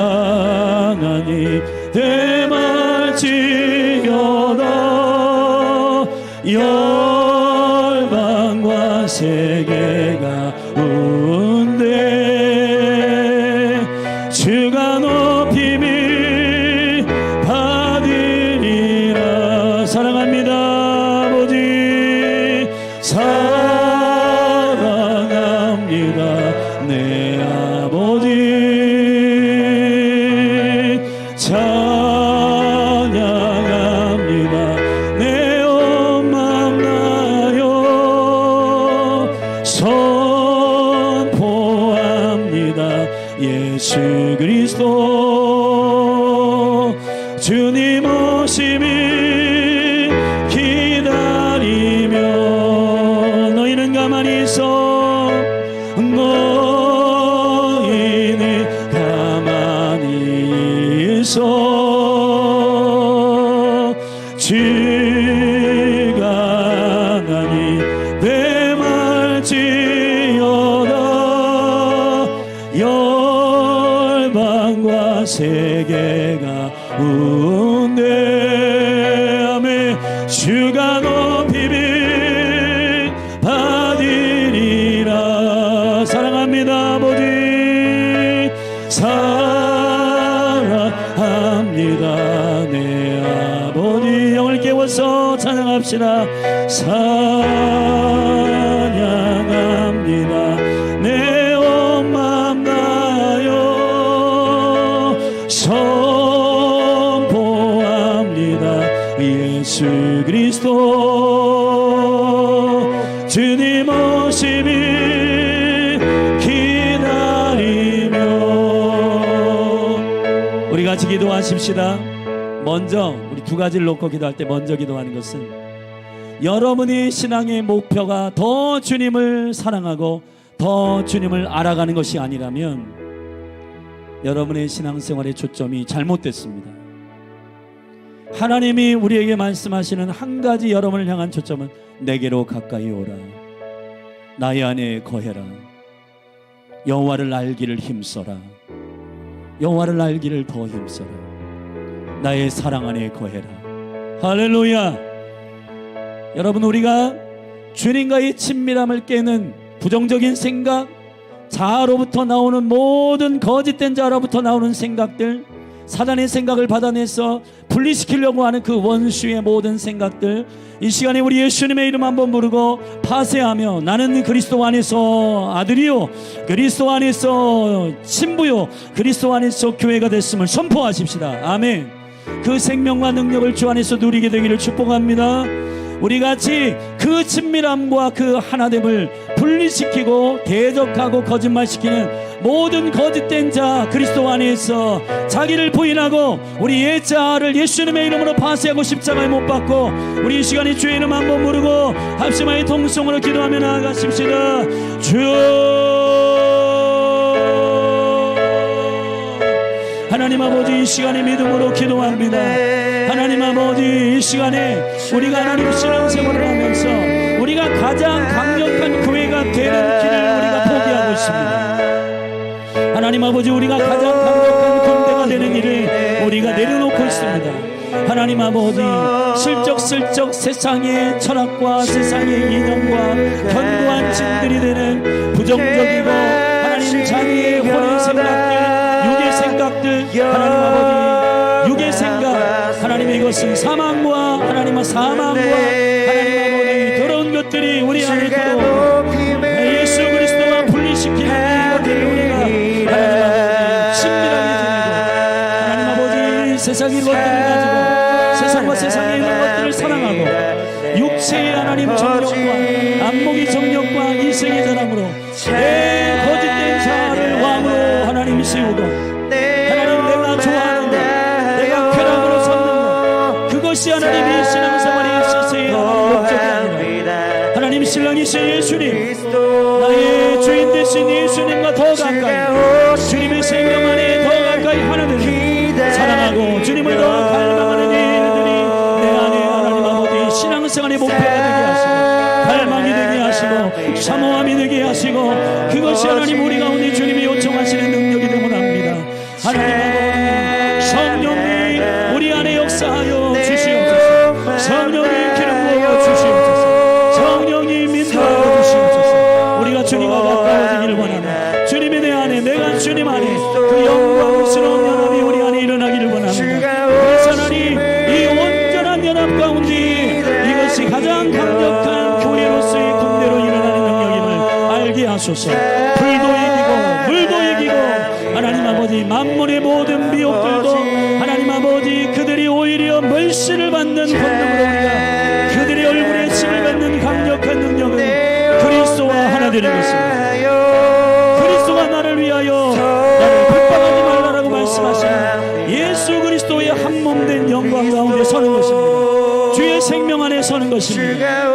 나니 대말지어다. 열방과 세계가 운대 주가 높임이 받으리라. 사랑합니다 아버지. 사랑합니다 내 아버지. 찬양합니다 내 온 맘 다하여. 선포합니다 예수 그리스도. 주님 오심이 기다리며 너희는 가만히 있어. 너희는 가만히 있어 주가 나니 대말지어다. 열방과 세계가 운대 아멘. 주가 높임이 받으리라. 사랑합니다 아버지. 사랑합니다 내 아버지. 영을 깨워서 찬양합시다. 찬양합니다 내 온 맘 다하여. 선포합니다 예수 그리스도. 주님 오심이 기다리며. 우리 같이 기도하십시다. 먼저 우리 두 가지를 놓고 기도할 때 먼저 기도하는 것은 여러분이 신앙의 목표가 더 주님을 사랑하고 더 주님을 알아가는 것이 아니라면 여러분의 신앙생활의 초점이 잘못됐습니다. 하나님이 우리에게 말씀하시는 한 가지 여러분을 향한 초점은 내게로 가까이 오라. 나의 안에 거해라. 여호와를 알기를 힘써라. 여호와를 알기를 더 힘써라. 나의 사랑 안에 거해라. 할렐루야. 여러분, 우리가 주님과의 친밀함을 깨는 부정적인 생각, 자아로부터 나오는 모든 거짓된 자아로부터 나오는 생각들, 사단의 생각을 받아내서 분리시키려고 하는 그 원수의 모든 생각들, 이 시간에 우리 예수님의 이름 한번 부르고 파쇄하며 나는 그리스도 안에서 아들이요, 그리스도 안에서 신부요, 그리스도 안에서 교회가 됐음을 선포하십시다. 아멘. 그 생명과 능력을 주 안에서 누리게 되기를 축복합니다. 우리 같이 그 친밀함과 그 하나됨을 분리시키고 대적하고 거짓말시키는 모든 거짓된 자, 그리스도 안에서 자기를 부인하고 우리 옛자를 예수님의 이름으로 파쇄하고 십자가에 못 박고, 우리 이 시간에 주의 이름 한번 부르고 합심하여 통성으로 기도하며 나아가십시다. 주여, 하나님 아버지, 이 시간에 믿음으로 기도합니다. 하나님 아버지, 이 시간에 우리가 하나님 신앙생활을 하면서 우리가 가장 강력한 교회가 되는 길을 우리가 포기하고 있습니다. 하나님 아버지, 우리가 가장 강력한 군대가 되는 일을 우리가 내려놓고 있습니다. 하나님 아버지, 슬쩍슬쩍 세상의 철학과 세상의 이념과 견고한 진들이 되는 부정적이고 하나님 자기의 혼의 생각들, 육의 생각들, 하나님 아버지, 육의 생각, 하나님 이것은 사망과 하나님의 사망과 하나님 아버지 더러운 것들이 우리 안에 들어오고 예수 그리스도와 분리시키는 이것들을 우리가 하나님 아버지 친밀하게 지내고, 하나님 아버지 세상의 것들을 가지고 세상과 세상의 이런 것들을 사랑하고 육체의 하나님 정욕과 안목의 정욕과 이생의 사랑으로 내 거짓된 자를 왕으로 하나님 세우고, 하나님 내가 좋아하는 것, 내가 쾌락으로 삼는 것, 그것이 하나님의 신앙생활에 있어서의 목적이 아니라 하나님 신랑이신 예수님, 나의 주인 되신 예수님과 더 가까이, 주님의 생명 안에 더 가까이 하나님을 사랑하고 주님을 더 갈망하는 일들이 내 안에 하나님 아버지 신앙생활의 목표가 되게 하시고 갈망이 되게 하시고 사모함이 되게 하시고, 그것이 하나님 우리 가운데 주님이 요청하시는 능력이 되고 합니다. 하나님 아버지, 성령님 우리 안에 역사하여 주시옵소서. 성령님 기름 부어 주시옵소서. 성령님 인도하여 주시옵소서. 우리가 주님과 가까워지기를 원하며 주님이 내 안에, 내가 주님 안에 그 영광스러운 연합이 우리 안에 일어나기를 원합니다. 그래서 하나님 이 온전한 연합 가운데 이것이 가장 강력한 교회로서의 군대로 일어나는 능력임을 알게 하소서. 불도 이기고 물도 이기고 하나님 아버지 만물의 모든 미혹들도 하나님 아버지 그들이 오히려 멀씨를 받는 권능으로 우리가 그들의 얼굴에 침을 받는 강력한 능력은 그리스도와 하나 되는 것입니다. 그리스도가 나를 위하여 나를 핍박하지 말라라고 말씀하시는 예수 그리스도의 한 몸 된 영광 가운데 서는 것입니다. 주의 생명 안에 서는 것입니다.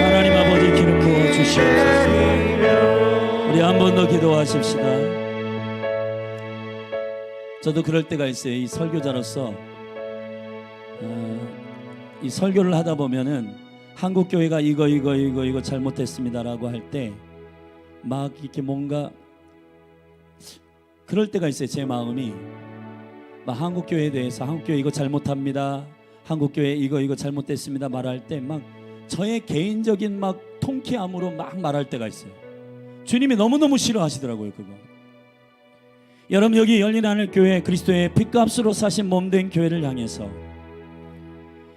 하나님 아버지 기름 부어 주시옵소서. 우리 한 번 더 기도하십시다. 저도 그럴 때가 있어요. 이 설교자로서 이 설교를 하다 보면은 한국 교회가 이거 잘못했습니다라고 할 때 막 이렇게 뭔가 그럴 때가 있어요. 제 마음이 막 한국 교회에 대해서 한국 교회 이거 잘못합니다, 한국 교회 이거 잘못됐습니다 말할 때 막 저의 개인적인 막 통쾌함으로 막 말할 때가 있어요. 주님이 너무너무 싫어하시더라고요. 그거. 여러분, 여기 열린 하늘 교회 그리스도의 핏값으로 사신 몸된 교회를 향해서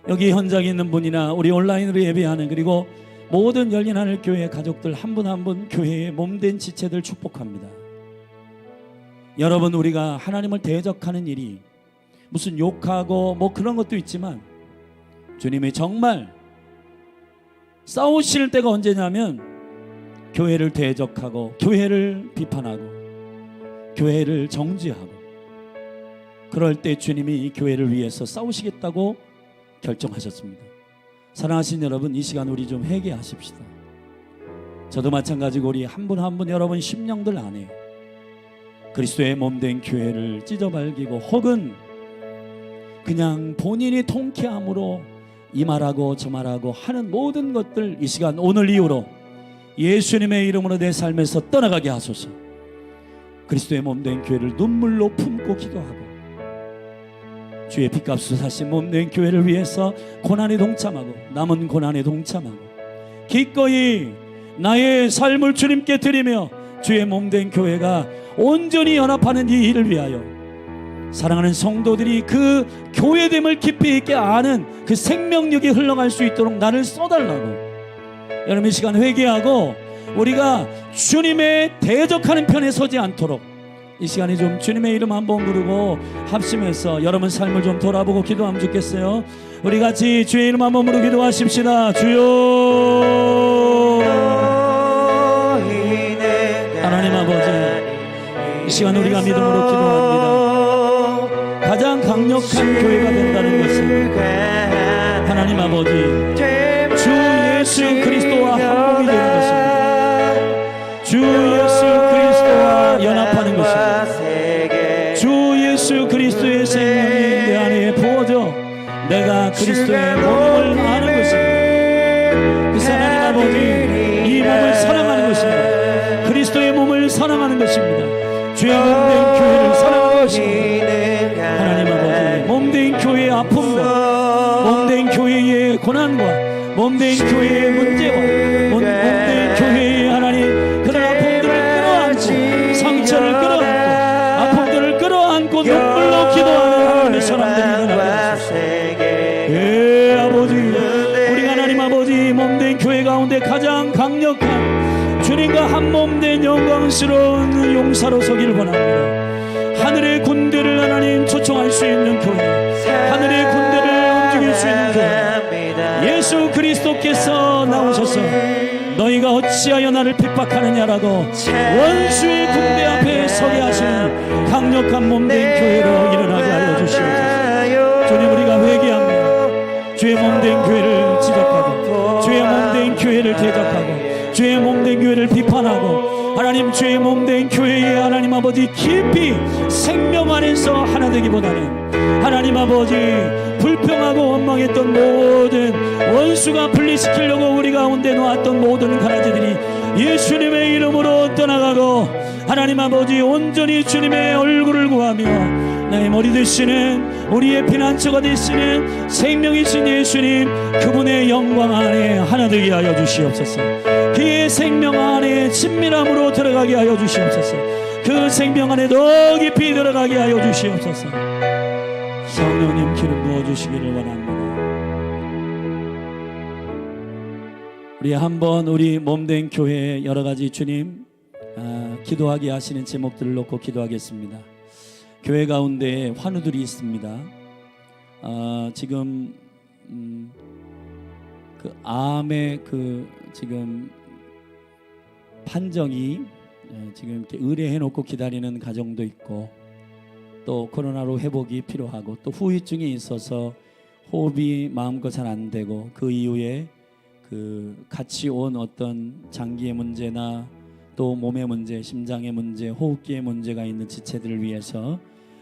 여기 현장에 있는 분이나 우리 온라인으로 예배하는 그리고 모든 열린 하늘 교회 가족들 한 분 한 분 교회의 몸된 지체들 축복합니다. 여러분, 우리가 하나님을 대적하는 일이 무슨 욕하고 뭐 그런 것도 있지만 주님이 정말 싸우실 때가 언제냐면 교회를 대적하고 교회를 비판하고 교회를 정죄하고 그럴 때 주님이 이 교회를 위해서 싸우시겠다고 결정하셨습니다. 사랑하신 여러분, 이 시간 우리 좀 회개하십시다. 저도 마찬가지고 우리 한 분 한 분 여러분 심령들 안에 그리스도의 몸된 교회를 찢어발기고 혹은 그냥 본인이 통쾌함으로 이 말하고 저 말하고 하는 모든 것들 이 시간 오늘 이후로 예수님의 이름으로 내 삶에서 떠나가게 하소서. 그리스도의 몸된 교회를 눈물로 품고 기도하고 주의 핏값으로 사신 몸된 교회를 위해서 고난에 동참하고 남은 고난에 동참하고 기꺼이 나의 삶을 주님께 드리며 주의 몸된 교회가 온전히 연합하는 이 일을 위하여 사랑하는 성도들이 그 교회됨을 깊이 있게 아는 그 생명력이 흘러갈 수 있도록 나를 써달라고. 여러분, 이 시간 회개하고 우리가 주님의 대적하는 편에 서지 않도록 이 시간에 좀 주님의 이름 한번 부르고 합심해서 여러분 삶을 좀 돌아보고 기도하면 좋겠어요. 우리 같이 주의 이름 한번 부르고 기도하십시다. 주여. 하나님 아버지, 이 시간 우리가 믿음으로 기도합니다. 가장 강력한 교회가 된다는 것은 하나님 아버지 주 예수 그리스도와 한복이 되는 것입니다. 주 예수 그리스도와 연합하는 것입니다. 주 예수 그리스도의 생명이 내 안에 부어져 내가 그리스도의 몸을 아는 것입니다. 그래서 하나님 아버지 이 몸을 사랑하는 것입니다. 그리스도의 몸을 사랑하는 것입니다. 주의 몸된 교회를 사랑하는 것입니다. 하나님 아버지 몸된 교회의 아픔과 몸된 교회의 고난과 몸된 교회의 문제와 몸된 교회의 하나님 그런 아픔들을 끌어안고 상처를 끌어안고 아픔들을 끌어안고 눈물로 기도하는 하나님의 사람들이 일어나게 하소서. 예 아버지 우리가 하나님 아버지 몸된 교회 가운데 가장 강력한 주님과 한 몸된 영광스러운 용사로 서기를 원합니다. 하늘의 군대를 하나님 초청할 수 있는 교회, 하늘의 군대를 움직일 수 있는 교회, 예수 그리스도께서 나오셔서 너희가 어찌하여 나를 핍박하느냐라고 원수의 군대 앞에 서게 하시는 강력한 몸된 교회로 일어나게 하여 주시옵소서. 주님 우리가 회개합니다. 주의 몸된 교회를 지적하고 주의 몸된 교회를 대적하고 주의 몸된 교회를 비판하고 하나님 주의 몸된 교회에 하나님 아버지 깊이 생명 안에서 하나 되기보다는 하나님 아버지 불평하고 원망했던 모든 원수가 분리시키려고 우리 가운데 놓았던 모든 가라지들이 예수님의 이름으로 떠나가고 하나님 아버지 온전히 주님의 얼굴을 구하며 나의 머리 되시는 우리의 피난처가 되시는 생명이신 예수님 그분의 영광 안에 하나 되게 하여 주시옵소서. 그의 생명 안에 친밀함으로 들어가게 하여 주시옵소서. 그 생명 안에 더 깊이 들어가게 하여 주시옵소서. 성령님 기름 부어주시기를 원합니다. 우리 한번 우리 몸된 교회에 여러가지 주님 기도하게 하시는 제목들을 놓고 기도하겠습니다. 교회 가운데 환우들이 있습니다. 지금 그 암의 그 지금 판정이 지금 이렇게 의뢰해 놓고 기다리는 가정도 있고 또 코로나로 회복이 필요하고 또 후유증이 있어서 호흡이 마음껏 잘 안 되고 그 이후에 그 같이 온 어떤 장기의 문제나 또 몸의 문제, 심장의 문제, 호흡기의 문제가 있는 지체들을 위해서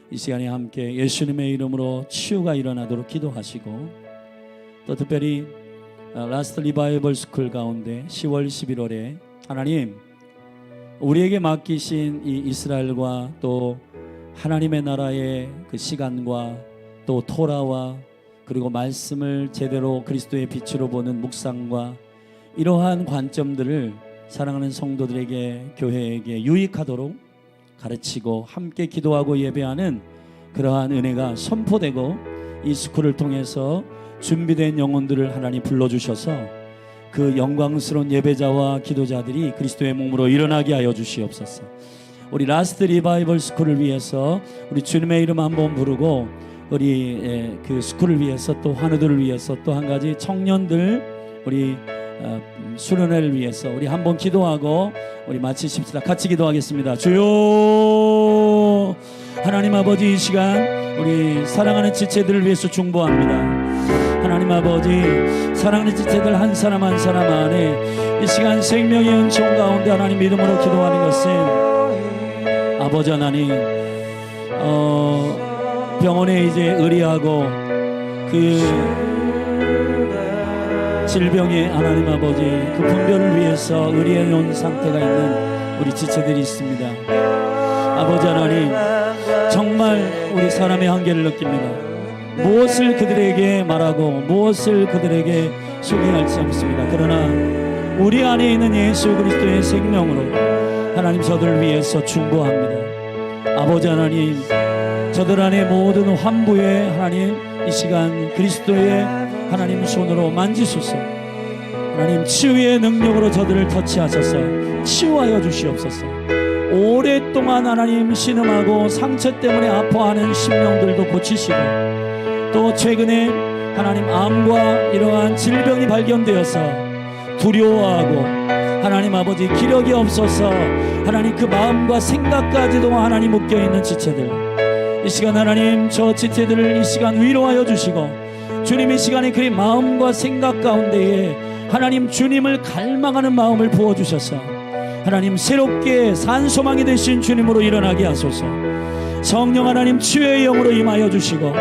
이 시간에 함께 예수님의 이름으로 치유가 일어나도록 기도하시고 또 특별히 라스트 리바이벌 스쿨 가운데 10월 11월에 하나님 우리에게 맡기신 이 이스라엘과 또 하나님의 나라의 그 시간과 또 토라와 그리고 말씀을 제대로 그리스도의 빛으로 보는 묵상과 이러한 관점들을 사랑하는 성도들에게 교회에게 유익하도록 가르치고 함께 기도하고 예배하는 그러한 은혜가 선포되고 이 스쿨을 통해서 준비된 영혼들을 하나님 불러주셔서 그 영광스러운 예배자와 기도자들이 그리스도의 몸으로 일어나게 하여 주시옵소서. 우리 라스트 리바이벌 스쿨을 위해서 우리 주님의 이름 한번 부르고 우리 그 스쿨을 위해서 또 환우들을 위해서 또 한 가지 청년들 우리 수련회를 위해서 우리 한번 기도하고 우리 마치십시다. 같이 기도하겠습니다. 주여 하나님 아버지 이 시간 우리 사랑하는 지체들을 위해서 중보합니다. 하나님 아버지 사랑하는 지체들 한 사람 한 사람 안에 이 시간 생명의 은총 가운데 하나님 믿음으로 기도하는 것은 아버지 하나님 병원에 이제 의리하고 그 질병의 하나님 아버지 그 분별을 위해서 의리해 놓은 상태가 있는 우리 지체들이 있습니다. 아버지 하나님 정말 우리 사람의 한계를 느낍니다. 무엇을 그들에게 말하고 무엇을 그들에게 소개해야 할지 없습니다. 그러나 우리 안에 있는 예수 그리스도의 생명으로 하나님 저들을 위해서 중보합니다. 아버지 하나님 저들 안에 모든 환부에 하나님 이 시간 그리스도의 하나님 손으로 만지소서. 하나님 치유의 능력으로 저들을 터치하셔서 치유하여 주시옵소서. 오랫동안 하나님 신음하고 상처 때문에 아파하는 심령들도 고치시고, 또 최근에 하나님 암과 이러한 질병이 발견되어서 두려워하고 하나님 아버지 기력이 없어서 하나님 그 마음과 생각까지도 하나님 묶여있는 지체들, 이 시간 하나님 저 지체들을 이 시간 위로하여 주시고, 주님 이 시간에 그의 마음과 생각 가운데에 하나님 주님을 갈망하는 마음을 부어주셔서 하나님 새롭게 산소망이 되신 주님으로 일어나게 하소서. 성령 하나님 치유의 영으로 임하여 주시고,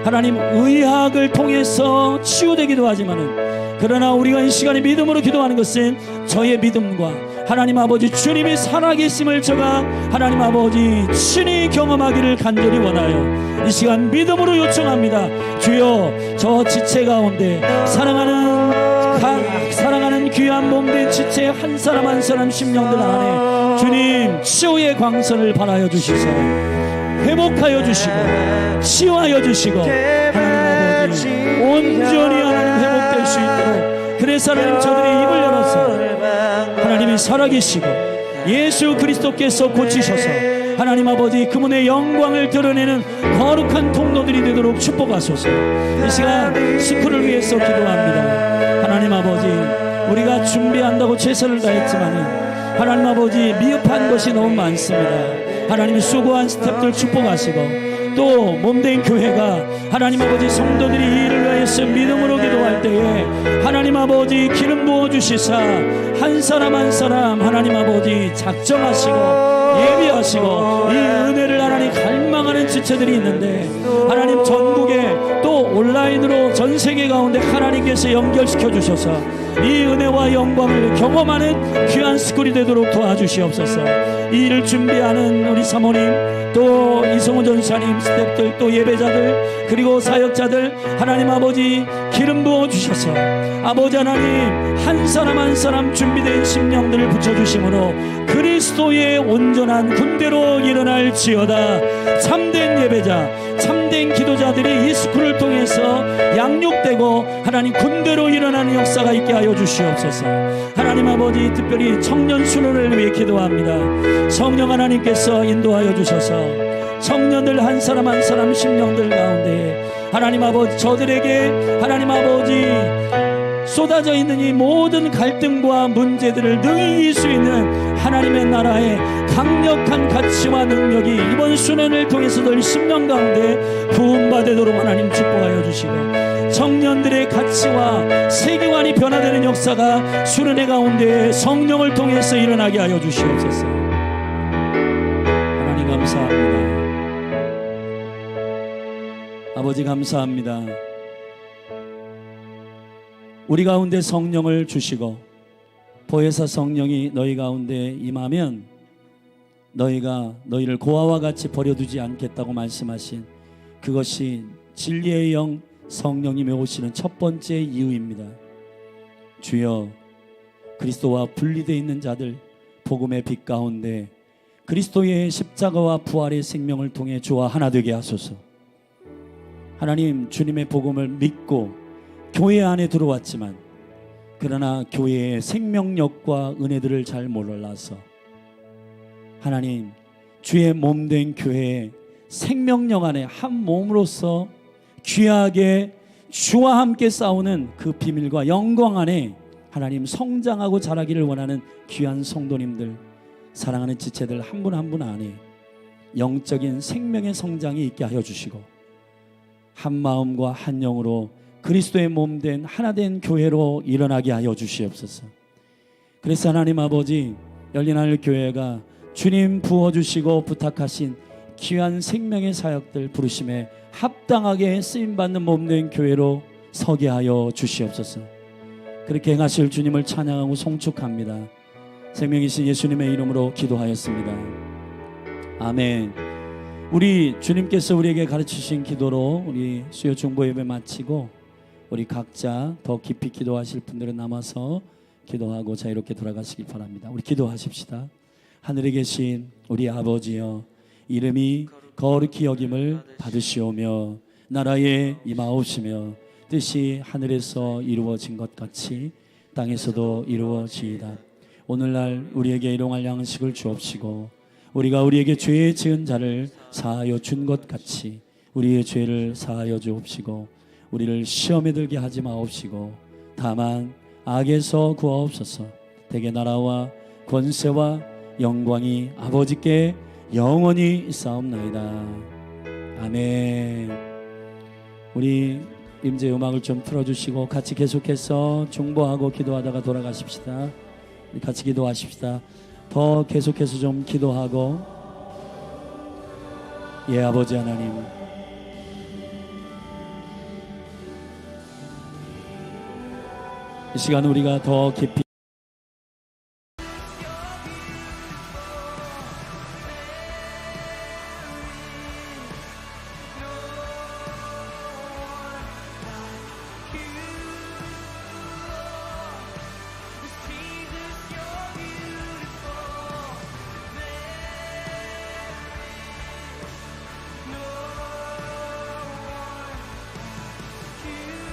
하나님 의학을 통해서 치유되기도 하지만은, 그러나 우리가 이 시간에 믿음으로 기도하는 것은 저의 믿음과 하나님 아버지 주님이 살아계심을 저가 하나님 아버지 친히 경험하기를 간절히 원하여 이 시간 믿음으로 요청합니다. 주여, 저 지체 가운데 사랑하는 귀한 몸된 지체 한 사람 한 사람 심령들 안에 주님 치유의 광선을 발하여 주시소. 회복하여 주시고 치유하여 주시고 하나님 아버지 온전히 하나님 회복될 수 있도록, 그래서 하나님 저들의 입을 열어서 하나님이 살아계시고 예수 그리스도께서 고치셔서 하나님 아버지 그분의 영광을 드러내는 거룩한 통로들이 되도록 축복하소서. 이 시간 스쿨을 위해서 기도합니다. 하나님 아버지, 우리가 준비한다고 최선을 다했지만 하나님 아버지 미흡한 것이 너무 많습니다. 하나님이 수고한 스태프들 축복하시고, 또 몸된 교회가 하나님 아버지 성도들이 이 일을 위해서 믿음으로 기도할 때에 하나님 아버지 기름 부어주시사 한 사람 한 사람 하나님 아버지 작정하시고 예비하시고 이 은혜를 하나님 갈망하는 지체들이 있는데, 하나님 전국에 또 온라인으로 전 세계 가운데 하나님께서 연결시켜 주셔서 이 은혜와 영광을 경험하는 귀한 스쿨이 되도록 도와주시옵소서. 이 일을 준비하는 우리 사모님, 또 이성호 전사님, 스태프들, 또 예배자들, 그리고 사역자들 하나님 아버지 기름 부어 주셔서 아버지 하나님 한 사람 한 사람 준비된 심령들을 붙여주심으로 그리스도의 온전한 군대로 일어날지어다. 참된 예배자, 참된 기도자들이 이 스쿨을 통해서 양육되고 하나님 군대로 일어나는 역사가 있게 하여 주시옵소서. 하나님 아버지 특별히 청년 순원을 위해 기도합니다. 성령 하나님께서 인도하여 주셔서 청년들 한 사람 한 사람 심령들 가운데 하나님 아버지 저들에게 하나님 아버지 쏟아져 있는 이 모든 갈등과 문제들을 능히 이길 수 있는 하나님의 나라의 강력한 가치와 능력이 이번 수련을 통해서 늘 심령 가운데 부음받도록 하나님 축복하여 주시고, 청년들의 가치와 세계관이 변화되는 역사가 수련회 가운데 성령을 통해서 일어나게 하여 주시옵소서. 하나님 감사합니다. 아버지 감사합니다. 우리 가운데 성령을 주시고 보혜사 성령이 너희 가운데 임하면 너희가 너희를 고아와 같이 버려두지 않겠다고 말씀하신 그것이 진리의 영 성령님이 오시는 첫 번째 이유입니다. 주여, 그리스도와 분리되어 있는 자들 복음의 빛 가운데 그리스도의 십자가와 부활의 생명을 통해 주와 하나 되게 하소서. 하나님, 주님의 복음을 믿고 교회 안에 들어왔지만 그러나 교회의 생명력과 은혜들을 잘 몰라서 하나님 주의 몸된 교회의 생명력 안에 한 몸으로서 귀하게 주와 함께 싸우는 그 비밀과 영광 안에 하나님 성장하고 자라기를 원하는 귀한 성도님들, 사랑하는 지체들 한 분 한 분 안에 영적인 생명의 성장이 있게 하여 주시고 한 마음과 한 영으로 그리스도의 몸된 하나된 교회로 일어나게 하여 주시옵소서. 그래서 하나님 아버지 열린하늘 교회가 주님 부어주시고 부탁하신 귀한 생명의 사역들 부르심에 합당하게 쓰임받는 몸된 교회로 서게 하여 주시옵소서. 그렇게 행하실 주님을 찬양하고 송축합니다. 생명이신 예수님의 이름으로 기도하였습니다. 아멘. 우리 주님께서 우리에게 가르치신 기도로 우리 수요 중보 예배 마치고 우리 각자 더 깊이 기도하실 분들은 남아서 기도하고 자유롭게 돌아가시기 바랍니다. 우리 기도하십시다. 하늘에 계신 우리 아버지여, 이름이 거룩히 여김을 받으시오며 나라에 임하옵시며 뜻이 하늘에서 이루어진 것 같이 땅에서도 이루어지이다. 오늘날 우리에게 일용할 양식을 주옵시고 우리가 우리에게 죄 지은 자를 사하여 준 것 같이 우리의 죄를 사하여 주옵시고 우리를 시험에 들게 하지 마옵시고 다만 악에서 구하옵소서. 대개 나라와 권세와 영광이 아버지께 영원히 있사옵나이다. 아멘. 우리 임재 음악을 좀 틀어주시고 같이 계속해서 중보하고 기도하다가 돌아가십시다. 같이 기도하십시다. 더 계속해서 좀 기도하고. 예, 아버지 하나님, 이 시간 우리가 더 깊이